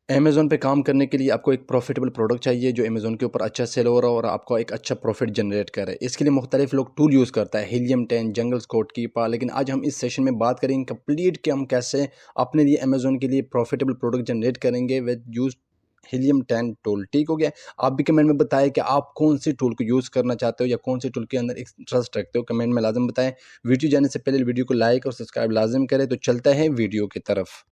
Amazon पे काम करने के लिए आपको एक प्रॉफिटेबल प्रोडक्ट चाहिए जो अमेज़न के ऊपर अच्छा सेल हो रहा हो और आपको एक अच्छा प्रॉफिट जनरेट करे। इसके लिए मुख्तलिफ लोग टूल यूज़ करता है, हीलियम 10, जंगल स्कोट कीपर। लेकिन आज हम इस सेशन में बात करेंगे कंप्लीट कि हम कैसे अपने लिए अमेज़न के लिए प्रॉफिटेबल प्रोडक्ट जनरेट करेंगे विद यूज हीलियम 10 टूल। ठीक हो गया। आप भी कमेंट में बताएं कि आप कौन सी टूल को यूज़ करना चाहते हो या कौन सी टूल के अंदर इंटरेस्ट रखते हो, कमेंट में लाजम बताएं। वीडियो जाने से पहले वीडियो को लाइक और सब्सक्राइब लाजम करें। तो चलता है वीडियो की तरफ।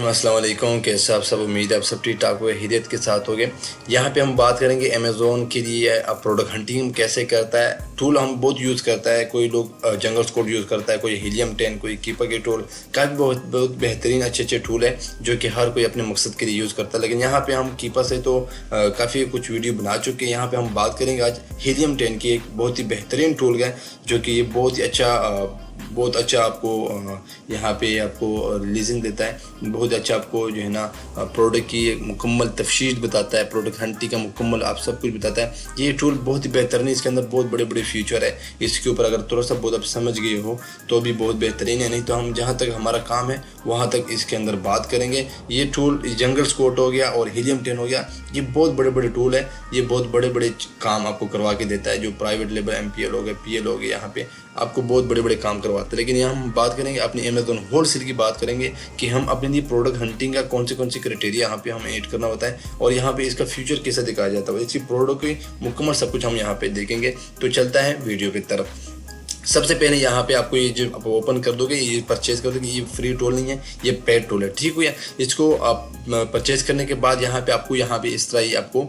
अस्सलाम वालेकुम, कैसे आप सब? उम्मीद है आप सब ठीक ठाक हुए, हिदायत के साथ हो गए। यहाँ पे हम बात करेंगे अमेज़ोन के लिए प्रोडक्ट हंटिंग कैसे करता है। टूल हम बहुत यूज़ करता है, कोई लोग जंगल स्कोट यूज़ करता है, कोई हीलियम 10, कोई कीपर के टूल। काफ़ी बहुत बेहतरीन अच्छे टूल है जो कि हर कोई अपने मकसद के लिए यूज़ करता है। लेकिन यहाँ पे हम कीपर से तो काफ़ी कुछ वीडियो बना चुके हैं। यहाँ पे हम बात करेंगे आज हीलियम 10 की, एक बहुत ही बेहतरीन टूल है जो कि ये बहुत अच्छा आपको यहाँ पे आपको लीजिंग देता है। बहुत अच्छा आपको जो है ना प्रोडक्ट की एक मुकम्मल तफसील बताता है, प्रोडक्ट हंटिंग का मुकम्मल आप सब कुछ बताता है। ये टूल बहुत ही बेहतरीन है, इसके अंदर बहुत बड़े बड़े फीचर है। इसके ऊपर अगर थोड़ा सा बहुत आप समझ गए हो तो भी बहुत बेहतरीन है, नहीं तो हम जहाँ तक हमारा काम है वहाँ तक इसके अंदर बात करेंगे। ये टूल जंगल स्कोट हो गया और हीलियम 10 हो गया, ये बहुत बड़े बड़े टूल है। ये बहुत बड़े बड़े काम आपको करवा के देता है। जो प्राइवेट लेबर MPL हो गए, PL हो गए, यहाँ पे आपको बहुत बड़े बड़े काम करवाते हैं। लेकिन यहाँ हम बात करेंगे अपनी अमेज़न होलसेल की बात करेंगे कि हम अपने लिए प्रोडक्ट हंटिंग का कौन सी क्राइटेरिया यहाँ पे हमें ऐड करना होता है और यहाँ पे इसका फ्यूचर कैसे दिखाया जाता है। इसी प्रोडक्ट की मुकम्मल सब कुछ हम यहाँ पे देखेंगे। तो चलता है वीडियो की तरफ। सबसे पहले यहाँ पे आपको ये जो आप ओपन कर दोगे, ये परचेज कर दोगे, ये फ्री टूल नहीं है, ये पेड टूल है। ठीक है, इसको आप परचेज करने के बाद यहाँ पे आपको इस तरह ही आपको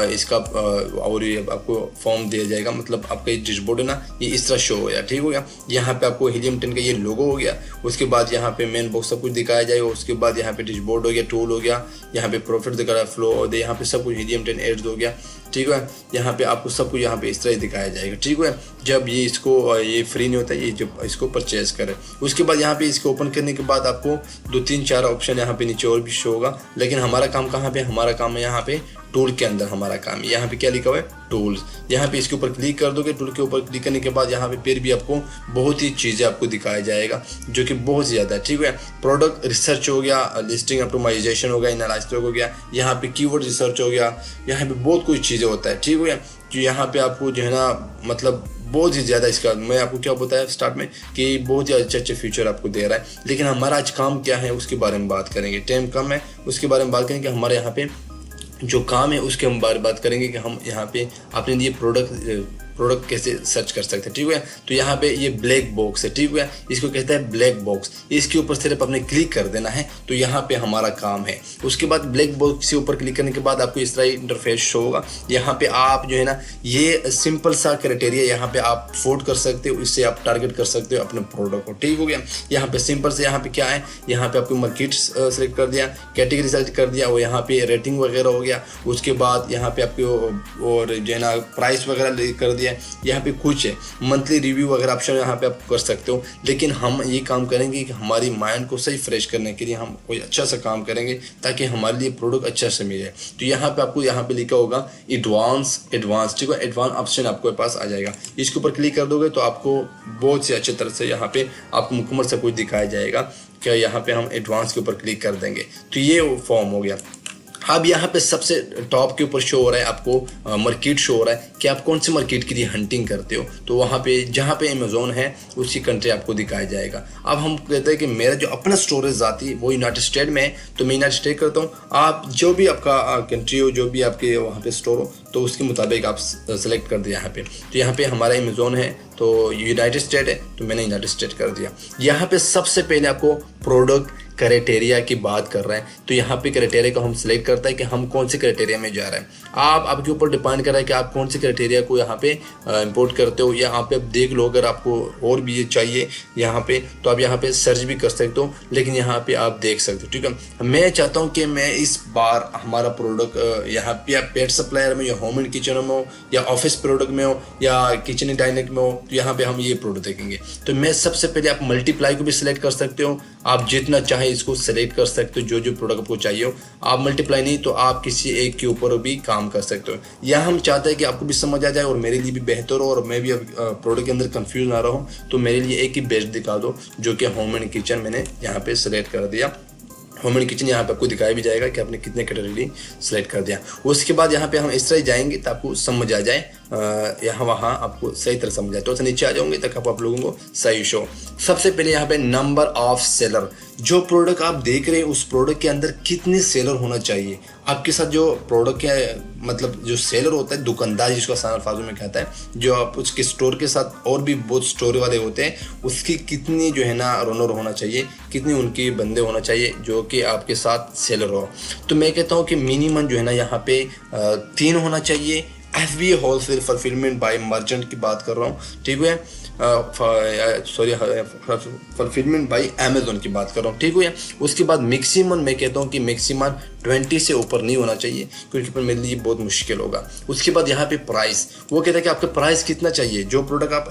इसका और ये आपको फॉर्म दिया जाएगा। मतलब आपका ये डैशबोर्ड है ना, ये इस तरह शो हो गया। ठीक हो गया। यहाँ पे आपको हीलियम 10 का ये लोगो हो गया। उसके बाद यहाँ पे मेन बॉक्स सब कुछ दिखाया जाएगा। उसके बाद यहाँ पे डैशबोर्ड हो गया, टूल हो गया, यहाँ पे प्रॉफिट दिखा रहा है, फ्लो हो गया, यहाँ पे सब कुछ हीलियम 10 एड्स हो गया। ठीक है, यहाँ पे आपको सब कुछ यहाँ पे इस तरह ही दिखाया जाएगा। ठीक है, जब ये इसको ये फ्री नहीं होता, ये जब इसको परचेज करें। उसके बाद यहाँ पे इसको ओपन करने के बाद आपको 2-3-4 ऑप्शन यहाँ पे नीचे और भी शो होगा। लेकिन हमारा काम कहाँ पे? हमारा काम है यहाँ पे टूल के अंदर। हमारा काम है यहाँ पे क्या लिखा हुआ है? टूल्स। यहाँ पे इसके ऊपर क्लिक कर दोगे। टूल के ऊपर क्लिक करने के बाद यहाँ पे फिर भी आपको बहुत ही चीज़ें आपको दिखाया जाएगा जो कि बहुत ज़्यादा है। ठीक है, प्रोडक्ट रिसर्च हो गया, लिस्टिंग ऑप्टिमाइजेशन हो गया, एनालिसिस हो गया, यहाँ पे कीवर्ड रिसर्च हो गया, यहाँ पे बहुत कुछ चीज़ें होता है। ठीक है, जो यहाँ पे आपको जो है ना मतलब बहुत ही ज़्यादा इसका मैं आपको क्या बताया स्टार्ट में कि बहुत ही अच्छे फीचर आपको दे रहा है। लेकिन हमारा आज काम क्या है उसके बारे में बात करेंगे। टाइम कम है, उसके बारे में बात करेंगे कि हमारे यहाँ पे जो काम है उसके हम बात करेंगे कि हम यहाँ पे अपने लिए प्रोडक्ट कैसे सर्च कर सकते हैं। ठीक है, तो यहाँ पे ये ब्लैक बॉक्स है। ठीक है, इसको कहता है ब्लैक बॉक्स। इसके ऊपर सिर्फ अपने क्लिक कर देना है तो यहाँ पे हमारा काम है। उसके बाद ब्लैक बॉक्स के ऊपर क्लिक करने के बाद आपको इस तरह इंटरफेस शो होगा। यहाँ पे आप जो है ना ये सिंपल सा क्राइटेरिया यहाँ पे आप फोट कर सकते हो, इससे आप टारगेट कर सकते हो अपने प्रोडक्ट को। ठीक हो गया। यहाँ पे सिंपल से यहाँ पे क्या है, यहाँ पे आपको मार्केट सेलेक्ट कर दिया, कैटेगरी सेलेक्ट कर दिया और यहाँ पे रेटिंग वगैरह हो गया। उसके बाद यहाँ पे आपको और जो है ना प्राइस वगैरह कर दिया। यहाँ पे कुछ है मंथली रिव्यू वगैरह ऑप्शन यहाँ पे आप कर सकते हो। लेकिन हम ये काम करेंगे कि हमारी माइंड को सही फ्रेश करने के लिए हम कोई अच्छा सा काम करेंगे ताकि हमारे लिए प्रोडक्ट अच्छा से मिले। तो यहाँ पे आपको यहाँ पे लिखा होगा एडवांस। ठीक है, एडवांस ऑप्शन आपके पास आ जाएगा। इसके ऊपर क्लिक कर दोगे तो आपको बहुत से अच्छे तरह से यहाँ पे आपको मुकम्मल सब कुछ दिखाया जाएगा। क्या यहाँ पे हम एडवांस के ऊपर क्लिक कर देंगे तो ये फॉर्म हो गया। अब यहाँ पे सबसे टॉप के ऊपर शो हो रहा है आपको मार्केट शो हो रहा है कि आप कौन सी मार्केट के लिए हंटिंग करते हो। तो वहाँ पे जहाँ पे अमेज़न है उसी कंट्री आपको दिखाया जाएगा। अब हम कहते हैं कि मेरा जो अपना स्टोरेज जाती है वो यूनाइटेड स्टेट में है तो मैं यूनाइटेड स्टेट करता हूँ। आप जो भी आपका कंट्री हो, जो भी आपके वहाँ पे स्टोर हो तो उसके मुताबिक आप सेलेक्ट कर दिया यहाँ पे। तो यहाँ पे हमारा अमेज़न है तो यूनाइटेड स्टेट है तो मैंने यूनाइटेड स्टेट कर दिया। यहाँ पे सबसे पहले आपको प्रोडक्ट क्राइटेरिया की बात कर रहे हैं तो यहाँ पे क्राइटेरिया को हम सिलेक्ट करता है कि हम कौन से क्राइटेरिया में जा रहे हैं। आपके ऊपर डिपेंड कर रहा है कि आप कौन से क्राइटेरिया को यहाँ पे इंपोर्ट करते हो। यहाँ पे आप देख लो, अगर आपको और भी ये चाहिए यहाँ पे तो आप यहाँ पे सर्च भी कर सकते हो। लेकिन यहाँ पे आप देख सकते हो। ठीक है, मैं चाहता हूँ कि मैं इस बार हमारा प्रोडक्ट यहाँ पे पेड सप्लायर में या होम एंड किचन में हो या ऑफिस प्रोडक्ट में हो या किचन डाइनिंग में हो, तो यहाँ पे हम ये प्रोडक्ट देखेंगे। तो मैं सबसे पहले आप मल्टीप्लाई को भी सिलेक्ट कर सकते हो, आप जितना चाहे इसको सिलेक्ट कर सकते हो, जो जो प्रोडक्ट आपको चाहिए हो। आप मल्टीप्लाई नहीं तो आप किसी एक के ऊपर भी काम कर सकते हो। यहाँ हम चाहते हैं कि आपको भी समझ आ जाए और मेरे लिए भी बेहतर हो और मैं भी प्रोडक्ट के अंदर कंफ्यूज ना रहूँ, तो मेरे लिए एक ही बेस्ट दिखा दो जो कि होम एंड किचन मैंने यहाँ पे सिलेक्ट कर दिया। होम एंड किचन यहाँ पे आपको दिखाया भी जाएगा कि आपने कितने कैटेगरी सेलेक्ट कर दिया। उसके बाद यहाँ पे हम इस तरह जाएंगे तो आपको समझ आ जाए, यहाँ वहाँ आपको सही तरह समझ आए। तो नीचे आ जाओगे तक आप लोगों को सही शो। सबसे पहले यहाँ पे नंबर ऑफ सेलर, जो प्रोडक्ट आप देख रहे हैं उस प्रोडक्ट के अंदर कितने सेलर होना चाहिए। आपके साथ जो प्रोडक्ट के मतलब जो सेलर होता है, दुकानदार जिसको आसान अल्फाजों में कहता है, जो आप उसके स्टोर के साथ और भी बहुत स्टोर वाले होते हैं, उसकी कितनी जो है ना रनर होना चाहिए, कितने उनके बंदे होना चाहिए जो कि आपके साथ सेलर हो। तो मैं कहता हूँ कि मिनिमम जो है ना यहाँ पे 3 होना चाहिए। FBA wholesale fulfilment bye merchant की बात कर रहा हूँ, ठीक है, सॉरी फुलफिलमेंट बाय अमेजोन की बात कर रहा हूँ, ठीक है। उसके बाद मैक्सिमम मैं कहता हूँ कि मैक्सिमम 20 से ऊपर नहीं होना चाहिए, क्योंकि फिर मेरे लिए बहुत मुश्किल होगा। उसके बाद यहाँ पे प्राइस, वो कहता है कि आपका प्राइस कितना चाहिए, जो प्रोडक्ट आप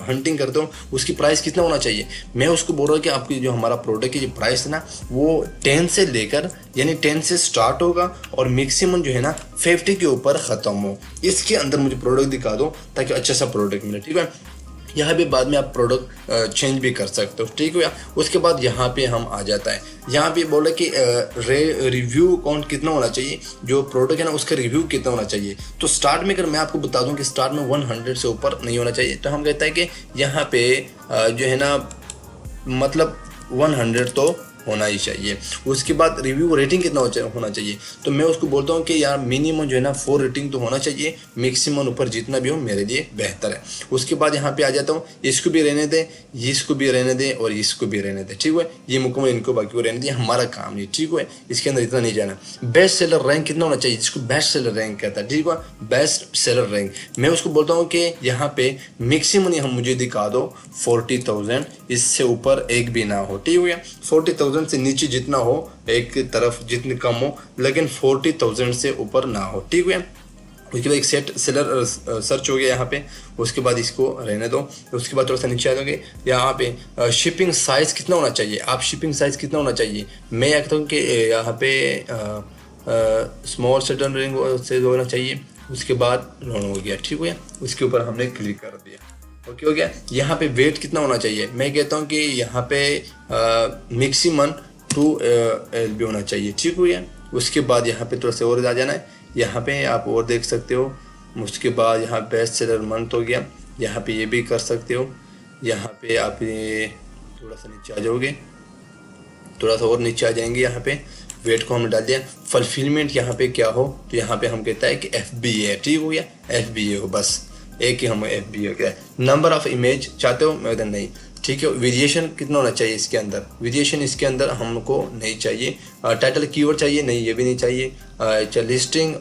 हंटिंग करते हो उसकी प्राइस कितना होना चाहिए। मैं उसको बोल रहा हूँ कि आपकी जो हमारा प्रोडक्ट की जो प्राइस है ना वो 10 से लेकर यानी 10 से स्टार्ट होगा और मैक्सिमम जो है ना 50 के ऊपर ख़त्म हो। इसके अंदर मुझे प्रोडक्ट दिखा दो ताकि अच्छा सा प्रोडक्ट मिले, ठीक है। यहाँ पे बाद में आप प्रोडक्ट चेंज भी कर सकते हो, ठीक है। उसके बाद यहाँ पे हम आ जाता है, यहाँ पे बोला कि रिव्यू काउंट कितना होना चाहिए, जो प्रोडक्ट है ना उसका रिव्यू कितना होना चाहिए। तो स्टार्ट में अगर मैं आपको बता दूं कि स्टार्ट में 100 से ऊपर नहीं होना चाहिए, तो हम कहते हैं कि यहाँ पे जो है ना मतलब 100 तो होना ही चाहिए। उसके बाद रिव्यू रेटिंग कितना होना चाहिए, तो मैं उसको बोलता हूँ कि यार मिनिमम जो है ना 4 रेटिंग तो होना चाहिए, मैक्सिमम ऊपर जितना भी हो मेरे लिए बेहतर है। उसके बाद यहाँ पे आ जाता हूँ, इसको भी रहने दें, इसको भी रहने दें और इसको भी रहने दें, ठीक है। ये मुकम्मल इनको बाकी को रहने दें, हमारा काम नहीं, ठीक है। इसके अंदर इतना नहीं जाना। बेस्ट सेलर रैंक कितना होना चाहिए, जिसको बेस्ट सेलर रैंक कहता है, ठीक है, बेस्ट सेलर रैंक। मैं उसको बोलता हूँ कि यहाँ पे मैक्सिमम हम मुझे दिखा दो 40,000, इससे ऊपर एक भी ना हो, ठीक है। 40,000 से नीचे जितना हो एक तरफ जितनी कम हो, लेकिन 40,000 से ऊपर ना हो, ठीक है। उसके बाद एक सेट सेलर सर्च हो गया यहाँ पे। उसके बाद इसको रहने दो। उसके बाद थोड़ा सा नीचे आ जाओगे, यहाँ पे शिपिंग साइज़ कितना होना चाहिए, आप शिपिंग साइज़ कितना होना चाहिए। मैं कहता हूँ कि यहाँ पे स्मॉल सेटन रिंग से होना चाहिए। उसके बाद रन हो गया, ठीक है। उसके ऊपर हमने क्लिक कर दिया, ओके हो गया। यहाँ पे वेट कितना होना चाहिए, मैं कहता हूँ कि यहाँ पे मैक्सिमम 2 LB होना चाहिए, ठीक हो गया। उसके बाद यहाँ पे थोड़ा सा और आ जाना है, यहाँ पे आप और देख सकते हो। उसके बाद यहाँ बेस्ट सेलर मंथ हो गया, यहाँ पे ये भी कर सकते हो। यहाँ पे आप थोड़ा सा नीचे आ जाओगे, थोड़ा सा और नीचे आ जाएंगे। यहाँ पे वेट को हमने डाल दिया। फुलफिलमेंट यहाँ पे क्या हो, तो यहाँ पे हम कहता है कि FBA, ठीक हो गया, FBA हो, बस एक ही हम FBA क्या है। नंबर ऑफ इमेज चाहते हो, मैं नहीं, ठीक है। वेरिएशन कितना होना चाहिए इसके अंदर, वेरिएशन इसके अंदर हमको नहीं चाहिए। टाइटल कीवर्ड चाहिए, नहीं ये भी नहीं चाहिए। अच्छा लिस्टिंग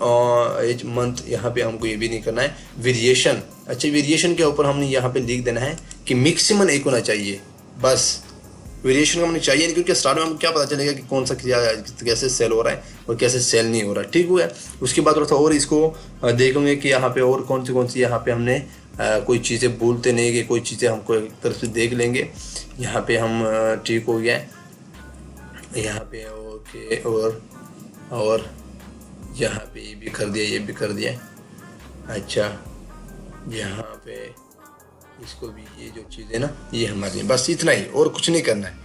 एज मंथ, यहाँ पे हमको ये भी नहीं करना है। वेरिएशन, अच्छा वेरिएशन के ऊपर हमने यहाँ पे लिख देना है कि मैक्सिमम 1 होना चाहिए, बस वेरिएशन का हमें चाहिए नहीं, क्योंकि स्टार्ट में हमको क्या पता चलेगा कि कौन सा कैसे सेल हो रहा है और कैसे सेल नहीं हो रहा, ठीक हुआ। उसके बाद थोड़ा सा और इसको देखेंगे कि यहाँ पे और कौन सी यहाँ पे हमने कोई चीज़ें भूलते नहीं कि कोई चीज़ें हमको एक तरफ से देख लेंगे। यहाँ पे हम ठीक हो गया, यहाँ पे ओके, और यहाँ पे ये भी कर दिया, ये भी कर दिया। अच्छा यहाँ पे इसको भी, ये जो चीज़ है ना ये हमारे लिए बस इतना ही, और कुछ नहीं करना है।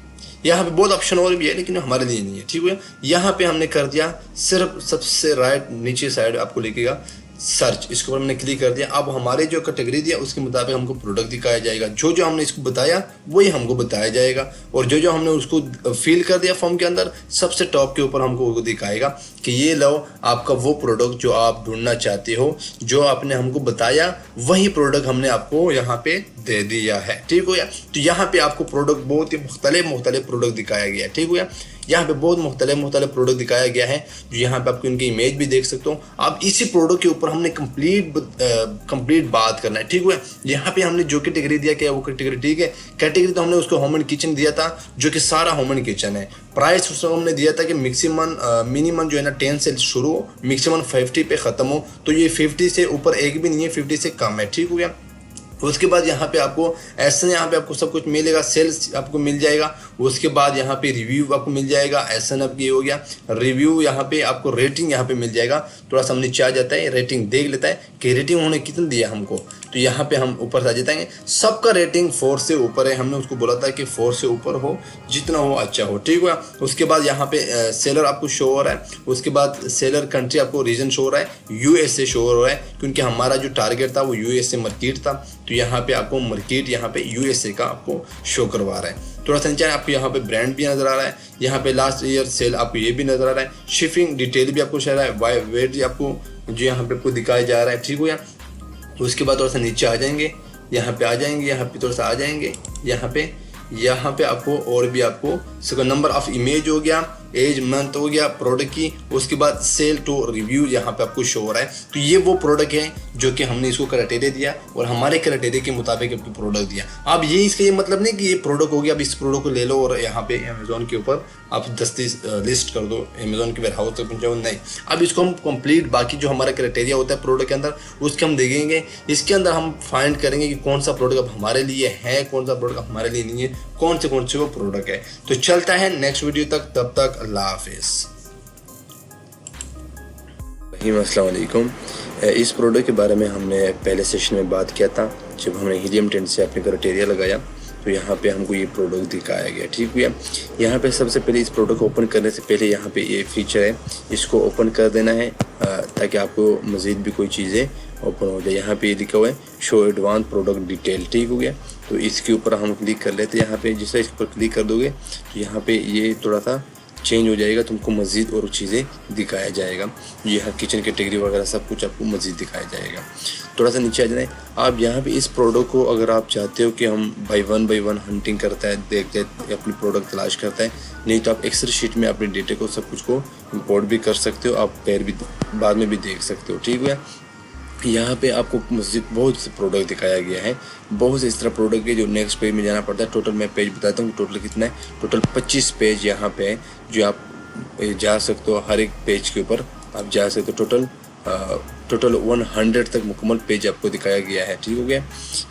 यहाँ पे बहुत ऑप्शन और भी है लेकिन हमारे लिए नहीं है, ठीक है। यहाँ पे हमने कर दिया सिर्फ सबसे राइट नीचे साइड आपको लिखेगा सर्च, इसके ऊपर हमने क्लिक कर दिया। अब हमारे जो कैटेगरी दिया उसके मुताबिक हमको प्रोडक्ट दिखाया जाएगा। जो हमने इसको बताया वही हमको बताया जाएगा, और जो हमने उसको फिल कर दिया फॉर्म के अंदर सबसे टॉप के ऊपर हमको वो दिखाएगा कि ये लो आपका वो प्रोडक्ट जो आप ढूंढना चाहते हो, जो आपने हमको बताया वही प्रोडक्ट हमने आपको यहाँ पे दे दिया है, ठीक हो गया। तो यहाँ पे आपको प्रोडक्ट बहुत ही मुख्तलिफ प्रोडक्ट दिखाया गया, ठीक हो गया। यहाँ पे बहुत मुख्तलिफ प्रोडक्ट दिखाया गया है, जो यहाँ पे आपको इनकी इमेज भी देख सकते हो। अब इसी प्रोडक्ट के ऊपर हमने कंप्लीट बात करना है, ठीक है। यहाँ पे हमने जो कैटेगरी दिया क्या वो कैटेगरी ठीक है। कैटेगरी तो हमने उसको होम एंड किचन दिया था, जो कि सारा होम एंड किचन है। प्राइस उसको हमने दिया था कि मिनिमम जो है ना 10 से शुरू हो, मैक्सिमम 50 पे ख़त्म हो। तो ये 50 से ऊपर एक भी नहीं है, 50 से कम है, ठीक हो गया। उसके बाद यहाँ पे आपको ऐसा, यहाँ पे आपको सब कुछ मिलेगा, सेल्स आपको मिल जाएगा। उसके बाद यहाँ पे रिव्यू आपको मिल जाएगा, ऐसा अब ये हो गया रिव्यू। यहाँ पे आपको रेटिंग यहाँ पे मिल जाएगा। थोड़ा सा हम नीचे आ जाता है, रेटिंग देख लेता है कि रेटिंग उन्होंने कितना दिया हमको। तो यहाँ पे हम ऊपर से आ जाते हैं, सबका रेटिंग 4 से ऊपर है। हमने उसको बोला था कि 4 से ऊपर हो, जितना हो अच्छा हो, ठीक हुआ। उसके बाद यहाँ पे सेलर आपको शो हो रहा है। उसके बाद सेलर कंट्री आपको रीजन शो हो रहा है, यूएसए शो हो रहा है, क्योंकि हमारा जो टारगेट था वो यूएसए मार्केट था। तो यहाँ पे आपको मार्केट यहाँ पे यूएसए का आपको शो करवा रहा है। थोड़ा सा नीचे आपको यहाँ पे ब्रांड भी नजर आ रहा है, यहाँ पे लास्ट ईयर सेल आपको ये भी नजर आ रहा है, शिपिंग डिटेल भी आपको शो रहा है, वेट आपको जो यहाँ पे आपको दिखाया जा रहा है, ठीक हो गया। उसके बाद थोड़ा सा नीचे आ जाएंगे, यहाँ पे आ जाएंगे, यहाँ पे थोड़ा सा आ जाएंगे, यहाँ पे आपको और भी आपको नंबर ऑफ इमेज हो गया, एज मंथ हो गया प्रोडक्ट की। उसके बाद सेल टू रिव्यू यहाँ पे आपको शो हो रहा है। तो ये वो प्रोडक्ट है जो कि हमने इसको क्राइटेरिया दिया और हमारे क्राइटेरिया के मुताबिक आपको प्रोडक्ट दिया। अब ये इसका ये मतलब नहीं कि ये प्रोडक्ट हो गया, अब इस प्रोडक्ट को ले लो और यहाँ पे अमेजोन के ऊपर आप दस्ती लिस्ट कर दो, अमेजोन के वेयर हाउस तक पहुँचाओ, नहीं। अब इसको हम कंप्लीट बाकी जो हमारा क्राइटेरिया होता है प्रोडक्ट के अंदर, उसके हम देखेंगे। इसके अंदर हम फाइंड करेंगे कि कौन सा प्रोडक्ट अब हमारे लिए है, कौन सा प्रोडक्ट हमारे लिए नहीं है, कौन से वो प्रोडक्ट है। तो चलता है नेक्स्ट वीडियो तक, तब तक अल्लाह हाफिज़। अस्सलाम वालेकुम। इस प्रोडक्ट के बारे में हमने पहले सेशन में बात किया था, जब हमने हीलियम टेंट से अपने क्राइटेरिया लगाया तो यहाँ पे हमको ये प्रोडक्ट दिखाया गया, ठीक हुआ। यहाँ पे सबसे पहले इस प्रोडक्ट को ओपन करने से पहले यहाँ पे ये फीचर है, इसको ओपन कर देना है ताकि आपको मज़ीद भी कोई चीज़ें ओपन हो जाए। यहाँ पे ये लिखा हुआ है शो एडवांस प्रोडक्ट डिटेल, ठीक हो गया। तो इसके ऊपर हम क्लिक कर लेते हैं। यहाँ पे जिस इस पर क्लिक कर दोगे तो यहाँ पे ये थोड़ा सा चेंज हो जाएगा, तुमको मज़ीद और चीज़ें दिखाया जाएगा। ये हर किचन कैटेगरी वगैरह सब कुछ आपको मज़ीद दिखाया जाएगा। थोड़ा सा नीचे आ जाए। आप यहाँ पे इस प्रोडक्ट को अगर आप चाहते हो कि हम बाई वन हंटिंग करता है, देखते हैं अपनी प्रोडक्ट तलाश करता है, नहीं तो आप एक्सेल शीट में अपने डेटे को सब कुछ को इंपोर्ट भी कर सकते हो, आप पैर भी बाद में भी देख सकते हो, ठीक है। यहाँ पे आपको मस्जिद बहुत से प्रोडक्ट दिखाया गया है, बहुत से इस तरह प्रोडक्ट है जो नेक्स्ट पेज में जाना पड़ता है। टोटल मैं पेज बताता हूँ टोटल कितना है। टोटल 25 पेज यहाँ पे है जो आप जा सकते हो, हर एक पेज के ऊपर आप जा सकते हो। टोटल 100 तक मुकम्मल पेज आपको दिखाया गया है, ठीक हो गया।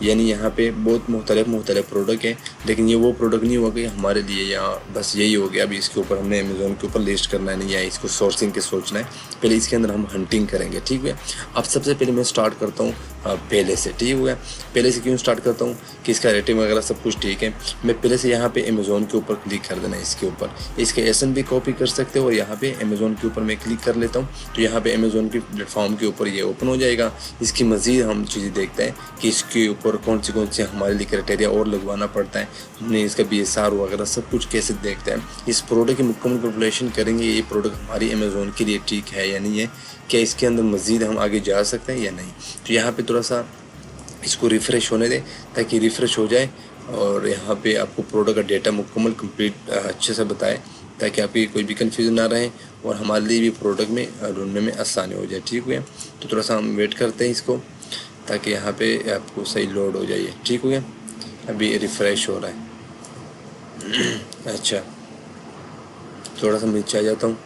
यानी यहाँ पे बहुत मुख्तलिफ प्रोडक्ट है, लेकिन ये वो प्रोडक्ट नहीं होगा हमारे लिए, यहाँ बस यही हो गया। अभी इसके ऊपर हमने अमेज़ोन के ऊपर लिस्ट करना है, नहीं है इसको सोर्सिंग के सोचना है, पहले इसके अंदर हम हंटिंग करेंगे, ठीक है। अब सबसे पहले मैं स्टार्ट करता हूँ पहले से, ठीक हो गया। पहले से क्यों स्टार्ट करता हूँ कि इसका रेटिंग वगैरह सब कुछ ठीक है। मैं पहले से यहाँ पे अमेज़ोन के ऊपर क्लिक कर देना है, इसके ऊपर इसके एसन भी कॉपी कर सकते हो और यहाँ पे अमेज़ोन के ऊपर मैं क्लिक कर लेता हूँ तो यहाँ पे अमेज़ोन की प्लेटफॉर्म के ऊपर ये ओपन हो जाएगा। इसकी मज़ीद हम चीज़ें देखते हैं कि इसके ऊपर कौन से हमारे लिए क्राइटेरिया और लगवाना पड़ता है, हमने इसका BSR वगैरह सब कुछ कैसे देखते हैं। इस प्रोडक्ट की मुकम्मल कैलकुलेशन करेंगे, ये प्रोडक्ट हमारी अमेज़ोन के लिए ठीक है या नहीं है, क्या इसके अंदर मज़ीद हम आगे जा सकते हैं या नहीं। तो यहाँ पे थोड़ा सा इसको रिफ़्रेश होने दें ताकि रिफ़्रेश हो जाए और यहाँ पे आपको प्रोडक्ट का डेटा मुकम्मल कंप्लीट अच्छे से बताए ताकि आपकी कोई भी कन्फ्यूज़न ना रहे और हमारे लिए भी प्रोडक्ट में ढूंढने में आसानी हो जाए, ठीक है। तो थोड़ा सा हम वेट करते हैं इसको ताकि यहाँ पे आपको सही लोड हो जाए, ठीक हो गया। अभी रिफ़्रेश हो रहा है। अच्छा, थोड़ा सा नीचे आ जाता हूँ।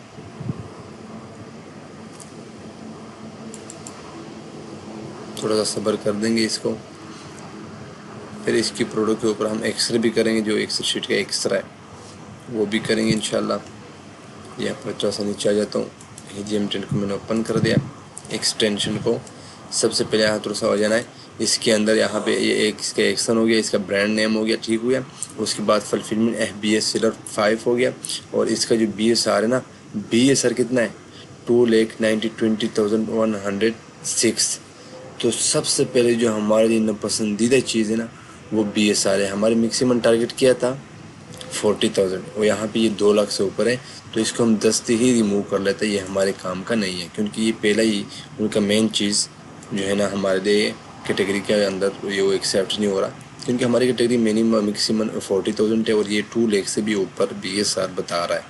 थोड़ा सा सब्र कर देंगे इसको, फिर इसकी प्रोडक्ट के ऊपर हम एक्सरे भी करेंगे, जो एक्सरे शीट का एक्सरा है वो भी करेंगे इंशाल्लाह। यहाँ पर थोड़ा सा नीचे आ जाता हूँ। हीलियम टेंट को मैंने ओपन कर दिया, एक्सटेंशन को सबसे पहले यहाँ थोड़ा सा हो जाना है। इसके अंदर यहाँ पे ये एक इसका एक्शन हो गया, इसका ब्रांड नेम हो गया, ठीक हो गया। उसके बाद फुलफिलमेंट FBS सेलर 5 हो गया और इसका जो BSR है ना, BSR कितना है 2,20,106। तो सबसे पहले जो हमारे लिए पसंदीदा चीज़ है ना वो BSR है। हमारे मैक्सिमम टारगेट किया था 40,000 और यहाँ पे ये 2 लाख से ऊपर है, तो इसको हम 10 ही रिमूव कर लेते हैं। ये हमारे काम का नहीं है क्योंकि ये पहला ही उनका मेन चीज़ जो है ना हमारे लिए कैटेगरी के अंदर ये वो एक्सेप्ट नहीं हो रहा, क्योंकि हमारी कैटेगरी मिनिमम मैक्सिमम 40,000 है और ये 2 लाख से भी ऊपर BSR बता रहा है।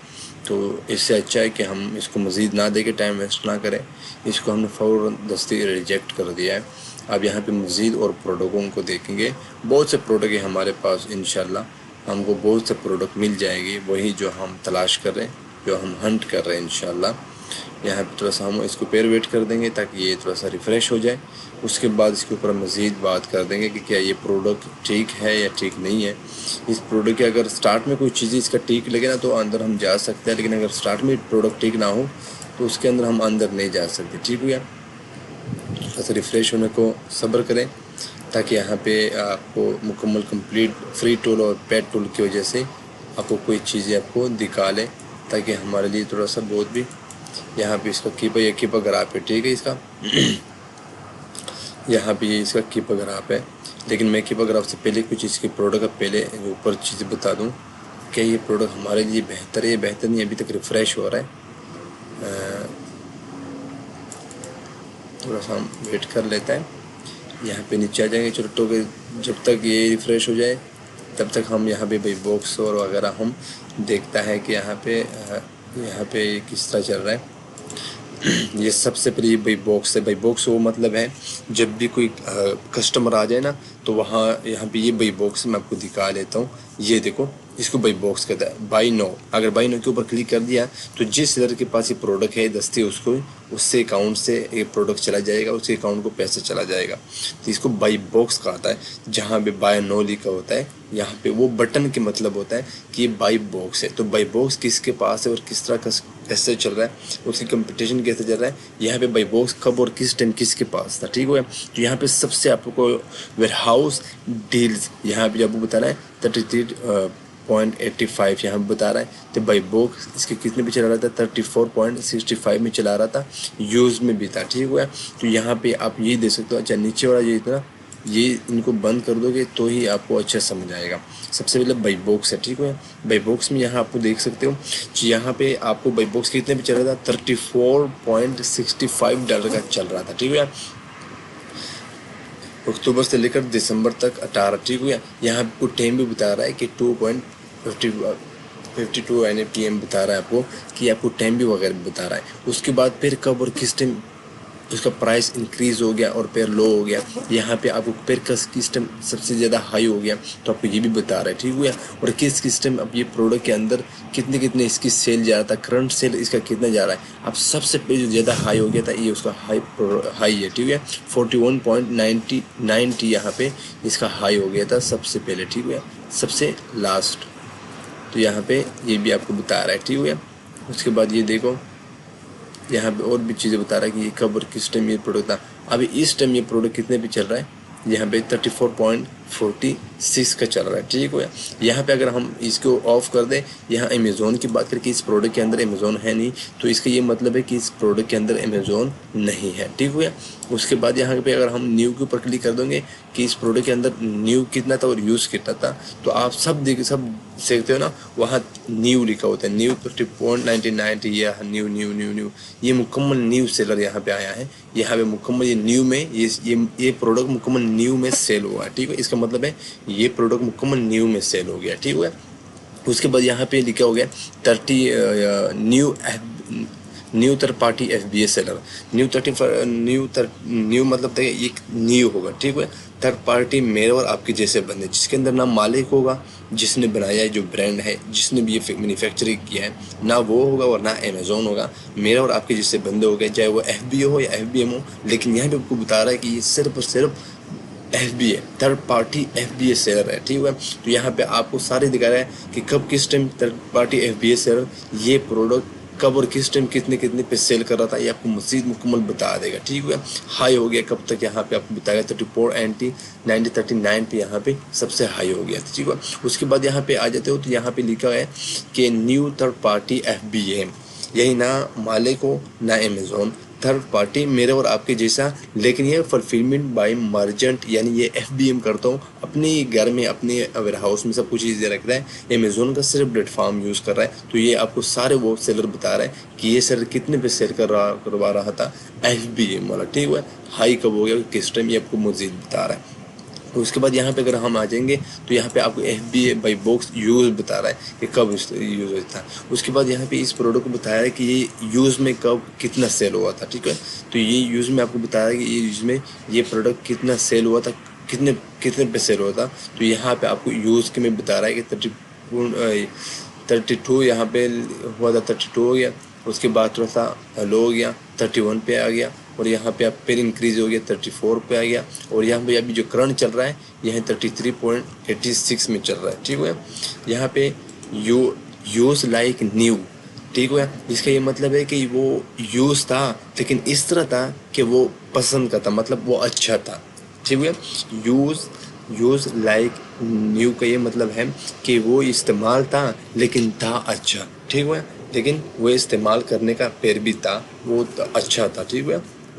तो इससे अच्छा है कि हम इसको मज़ीद ना दे के टाइम वेस्ट ना करें। इसको हमने फ़ौरन दस्ती रिजेक्ट कर दिया है। अब यहाँ पे मज़ीद और प्रोडक्टों को देखेंगे। बहुत से प्रोडक्ट है हमारे पास, इंशाल्लाह हमको बहुत से प्रोडक्ट मिल जाएंगे, वही जो हम तलाश कर रहे हैं, जो हम हंट कर रहे हैं इंशाल्लाह। यहाँ पे थोड़ा सा हम इसको पैर वेट कर देंगे ताकि ये थोड़ा सा रिफ़्रेश हो जाए। उसके बाद इसके ऊपर मज़ीद बात कर देंगे कि क्या ये प्रोडक्ट ठीक है या ठीक नहीं है। इस प्रोडक्ट के अगर स्टार्ट में कोई चीज़ इसका ठीक लगे ना तो अंदर हम जा सकते हैं, लेकिन अगर स्टार्ट में प्रोडक्ट ठीक ना हो तो उसके अंदर हम अंदर नहीं जा सकते। ठीक हो गया? थोड़ा सा रिफ़्रेश होने को सब्र करें ताकि यहाँ पे आपको मुकम्मल कंप्लीट फ्री टूल और पेड टूल की वजह से आपको कोई चीज़ें आपको दिखा लें, ताकि हमारे लिए थोड़ा सा बहुत भी। यहाँ पे इसका कीपर, ये कीपर ग्राफ है, ठीक है इसका यहाँ पे ये इसका कीपर ग्राफ है। लेकिन मैं कीपर ग्राफ से पहले कुछ इसके प्रोडक्ट का पहले ऊपर चीज़ें बता दूँ कि ये प्रोडक्ट हमारे लिए बेहतर है, बेहतर नहीं, अभी तक रिफ़्रेश हो रहा है। थोड़ा सा हम वेट कर लेते हैं। यहाँ पे नीचे आ जाएंगे छोटो के, जब तक ये रिफ़्रेश हो जाए तब तक हम यहाँ पे भाई बॉक्स और वगैरह हम देखता है कि यहाँ पे किस तरह चल रहा है। ये सबसे पहले भाई बॉक्स है। भाई बॉक्स वो मतलब है जब भी कोई कस्टमर आ जाए ना तो वहाँ यहाँ पे ये भाई बॉक्स मैं आपको दिखा लेता हूँ। ये देखो, इसको बाई बॉक्स कहता है, बाई नो। अगर बाई नो के ऊपर क्लिक कर दिया तो जिस सेलर के पास ये प्रोडक्ट है दस्ती, उसको उससे अकाउंट से ये प्रोडक्ट चला जाएगा, उसके अकाउंट को पैसे चला जाएगा। तो इसको बाई बॉक्स कहता है। जहाँ पे बाय नो लिखा होता है यहाँ पे वो बटन के मतलब होता है कि ये बाई बॉक्स है। तो बाई बॉक्स किसके पास है और किस तरह का कैसे चल रहा है, उसकी कंपटीशन कैसे चल रहा है, यहाँ पे बाई बॉक्स कब और किस टाइम किसके पास था। ठीक है? तो यहाँ पे सबसे आपको वेयर हाउस डील्स यहाँ पे आपको बताना है 33.85 यहाँ बता रहा है। तो बाई बॉक्स इसके कितने पे चला रहा था, 34.65 में चला रहा था, यूज़ में भी था। ठीक है? तो यहाँ पे आप ये दे सकते हो। अच्छा, नीचे वाला ये इतना, ये इनको बंद कर दोगे तो ही आपको अच्छा समझ आएगा। सबसे पहले बाई बॉक्स है। ठीक है? बाई बॉक्स में यहाँ आपको देख सकते हो कि यहाँ पे आपको बाई बॉक्स कितने पे चल रहा था, $34.65 का चल रहा था। ठीक है? अक्टूबर से लेकर दिसंबर तक 18। ठीक है? यहाँ आपको टाइम भी बता रहा है कि 2.52 यानी PM बता रहा है आपको, कि आपको टाइम भी वगैरह बता रहा है। उसके बाद फिर कब और किस टाइम उसका प्राइस इंक्रीज़ हो गया और फिर लो हो गया। यहाँ पे आपको फिर किस टाइम सबसे ज़्यादा हाई हो गया तो आपको ये भी बता रहा है। ठीक है? और किस टाइम अब ये प्रोडक्ट के अंदर कितने इसकी सेल जा रहा था, करंट सेल इसका कितना जा रहा है। अब सबसे पहले जो ज़्यादा हाई हो गया था ये उसका हाई है। ठीक है? 41.90 यहाँ पे इसका हाई हो गया था सबसे पहले। ठीक है? सबसे लास्ट। तो यहाँ पे ये भी आपको बता रहा है। ठीक है? उसके बाद ये देखो, यहाँ पे और भी चीज़ें बता रहा है कि ये कब और किस टाइम ये प्रोडक्ट था। अभी इस टाइम ये प्रोडक्ट कितने पे चल रहा है, यहाँ पे 34.46 का चल रहा है। ठीक है? यहाँ पे अगर हम इसको ऑफ कर दें, यहाँ अमेज़ोन की बात करें कि इस प्रोडक्ट के अंदर अमेज़ोन है नहीं, तो इसका ये मतलब है कि इस प्रोडक्ट के अंदर अमेज़ोन नहीं है। ठीक है? उसके बाद यहाँ पे अगर हम न्यू के ऊपर क्लिक कर देंगे कि इस प्रोडक्ट के अंदर न्यू कितना था और यूज़ कितना था, तो आप सब देखते हो ना, वहाँ न्यू लिखा होता है। न्यू 30.99 या न्यू ये मुकम्मल न्यू सेलर यहाँ पे आया है। यहाँ पे मुकम्मल ये न्यू में ये प्रोडक्ट मुकम्मल न्यू में सेल हुआ है। ठीक है? इसका मतलब है ये प्रोडक्ट मुकम्मल न्यू में सेल हो गया। ठीक है? उसके बाद यहाँ पे लिखा हो गया 30 new third party FBA seller. New मतलब था ये न्यू होगा। ठीक है? थर्ड पार्टी मेरे और आपके जैसे बंदे, जिसके अंदर ना मालिक होगा जिसने बनाया है, जो ब्रांड है जिसने भी ये मैन्युफैक्चरिंग किया है, ना वो होगा और ना अमेज़ोन होगा। मेरे और आपके जैसे बंदे हो गए, चाहे वो FBA हो या FBM हो। लेकिन यहाँ पे आपको बता रहा है कि ये सिर्फ और सिर्फ FBA third party FBA seller है। ठीक है? तो यहाँ पे आपको सारे दिखा रहा है कि कब किस time third party FBA seller ये प्रोडक्ट कब और किस टाइम कितने पे सेल कर रहा था, ये आपको मज़ीद मुकम्मल बता देगा। ठीक है? हाई हो गया कब तक, यहाँ पे आपको बताएगा 34.90 पे यहाँ पे सबसे हाई हो गया। ठीक है? उसके बाद यहाँ पे आ जाते हो तो यहाँ पे लिखा है कि न्यू थर्ड पार्टी FBA, यही ना मालिक हो ना अमेज़ोन, थर्ड पार्टी मेरे और आपके जैसा, लेकिन ये फुलफिलमेंट बाय मर्चेंट, यानी ये FBM करता हूँ अपने घर में, अपने वेयर हाउस में सब कुछ चीज़ें रख रहा है। अमेज़ोन का सिर्फ प्लेटफॉर्म यूज़ कर रहा है। तो ये आपको सारे वो सेलर बता रहा है कि ये सेलर कितने पे सेल करवा रहा था FBM वाला। ठीक है? हाई कब हो गया किस टाइम, ये आपको मज़ीद बता रहा है। उसके बाद यहाँ पे अगर हम आ जाएंगे तो यहाँ पे आपको FBA बाई बॉक्स यूज़ बता रहा है कि कब यूज़ होता है। उसके बाद यहाँ पे इस प्रोडक्ट को बताया है कि ये यूज़ में कब कितना सेल हुआ था, ठीक है। तो ये यूज़ में आपको बताया है कि ये यूज़ में ये प्रोडक्ट कितना सेल हुआ था, कितने कितने पे सेल हुआ था। तो यहाँ पे आपको यूज़ के में बता रहा है कि 32 यहाँ पे हुआ था, 32 हो गया। उसके बाद थोड़ा सा लो हो गया, 31 पे आ गया, और यहाँ पे आप फिर इंक्रीज हो गया 34 पे आ गया, और यहाँ पे अभी जो करंट चल रहा है यह 33.86 में चल रहा है, ठीक है। यहाँ पे यूज़ लाइक न्यू, ठीक है। इसका ये मतलब है कि वो यूज़ था लेकिन इस तरह था कि वो पसंद का था, मतलब वो अच्छा था, ठीक है। यूज़ लाइक न्यू का ये मतलब है कि वो इस्तेमाल था लेकिन था अच्छा, ठीक है। लेकिन वो इस्तेमाल करने का फिर भी था, वो अच्छा था, ठीक है।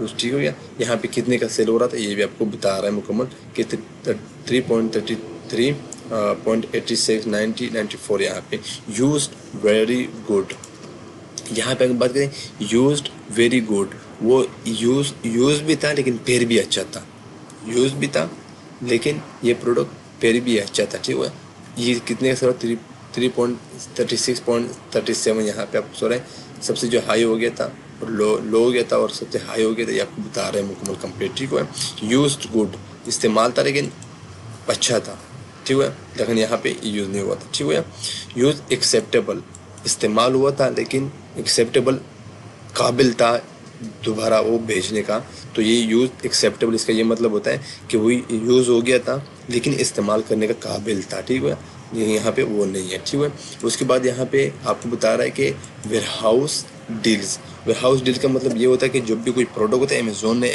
ठीक हो गया। यहाँ पे कितने का सेल हो रहा था ये भी आपको बता रहा है मुकम्मल कि 3.33.86 90 94 यहाँ पे यूज्ड वेरी गुड। यहाँ पे अगर बात करें यूज्ड वेरी गुड, वो यूज भी था लेकिन फिर भी अच्छा था, यूज भी था लेकिन ये प्रोडक्ट फिर भी अच्छा था, ठीक है। ये कितने का सर 3.36.37 यहाँ पे आपको सो रहा है, सबसे जो हाई हो गया था और लो हो गया था और सबसे हाई हो गया था, ये आपको बता रहे हैं मुकम्मल कंप्लीट, ठीक है। यूज्ड गुड इस्तेमाल था लेकिन अच्छा था, ठीक है, लेकिन यहाँ पे यूज़ नहीं हुआ था, ठीक है। यूज़ एक्सेप्टेबल इस्तेमाल हुआ था लेकिन एक्सेप्टेबल काबिल था दोबारा वो भेजने का। तो ये यूज़ एक्सेप्टेबल इसका ये मतलब होता है कि वही यूज़ हो गया था लेकिन इस्तेमाल करने का काबिल था, ठीक है। यहाँ पे वो नहीं है, ठीक है। उसके बाद यहाँ पे आपको बता रहा है कि वेयरहाउस डील का मतलब ये होता है कि जब भी कोई प्रोडक्ट होता है अमेज़ोन ने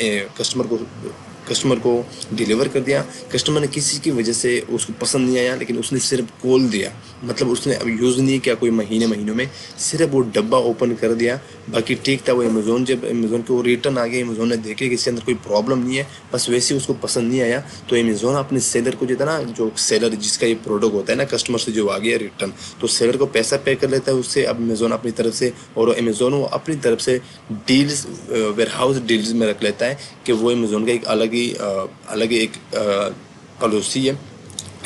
कस्टमर को डिलीवर कर दिया, कस्टमर ने किसी की वजह से उसको पसंद नहीं आया लेकिन उसने सिर्फ खोल दिया, मतलब उसने अब यूज़ नहीं किया कोई महीनों में, सिर्फ वो डब्बा ओपन कर दिया, बाकी ठीक था। वो अमेज़ोन जब अमेज़ोन को रिटर्न आ गया, अमेज़ोन ने देखे कि इसके अंदर कोई प्रॉब्लम नहीं है, बस वैसे ही उसको पसंद नहीं आया, तो अमेज़ोन अपने सेलर को जो था ना, जो सेलर जिसका ये प्रोडक्ट होता है ना कस्टमर से जो आ गया रिटर्न, तो सेलर को पैसा पे कर लेता है उससे अब अमेज़ोन अपनी तरफ से, और अमेज़ोन वो अपनी तरफ से डील्स वेयरहाउस डील्स में रख लेता है कि वो अमेज़ोन का एक अलग ही एक पॉलिसी है,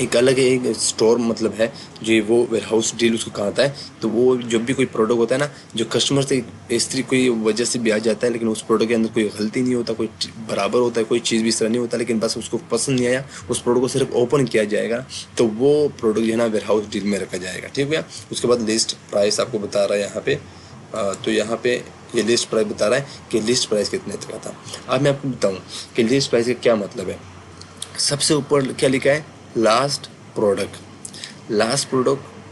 एक अलग एक स्टोर मतलब है जो वो वेयरहाउस डील उसको कहता है। तो वो जब भी कोई प्रोडक्ट होता है ना जो कस्टमर से इस तरीके कोई वजह से भी आ जाता है लेकिन उस प्रोडक्ट के अंदर कोई गलती नहीं होता, कोई बराबर होता है, कोई चीज़ भी इस तरह नहीं होता, लेकिन बस उसको पसंद नहीं आया, उस प्रोडक्ट को सिर्फ ओपन किया जाएगा, तो वो प्रोडक्ट जो है ना वेयरहाउस डील में रखा जाएगा, ठीक है। उसके बाद लिस्ट प्राइस आपको बता रहा है यहाँ पे, तो यहाँ पे ये लिस्ट प्राइस बता रहा है कि लिस्ट प्राइस कितने तक का था। अब मैं आपको बताऊँ कि लिस्ट प्राइस का क्या मतलब है। सबसे ऊपर क्या लिखा है, लास्ट प्रोडक्ट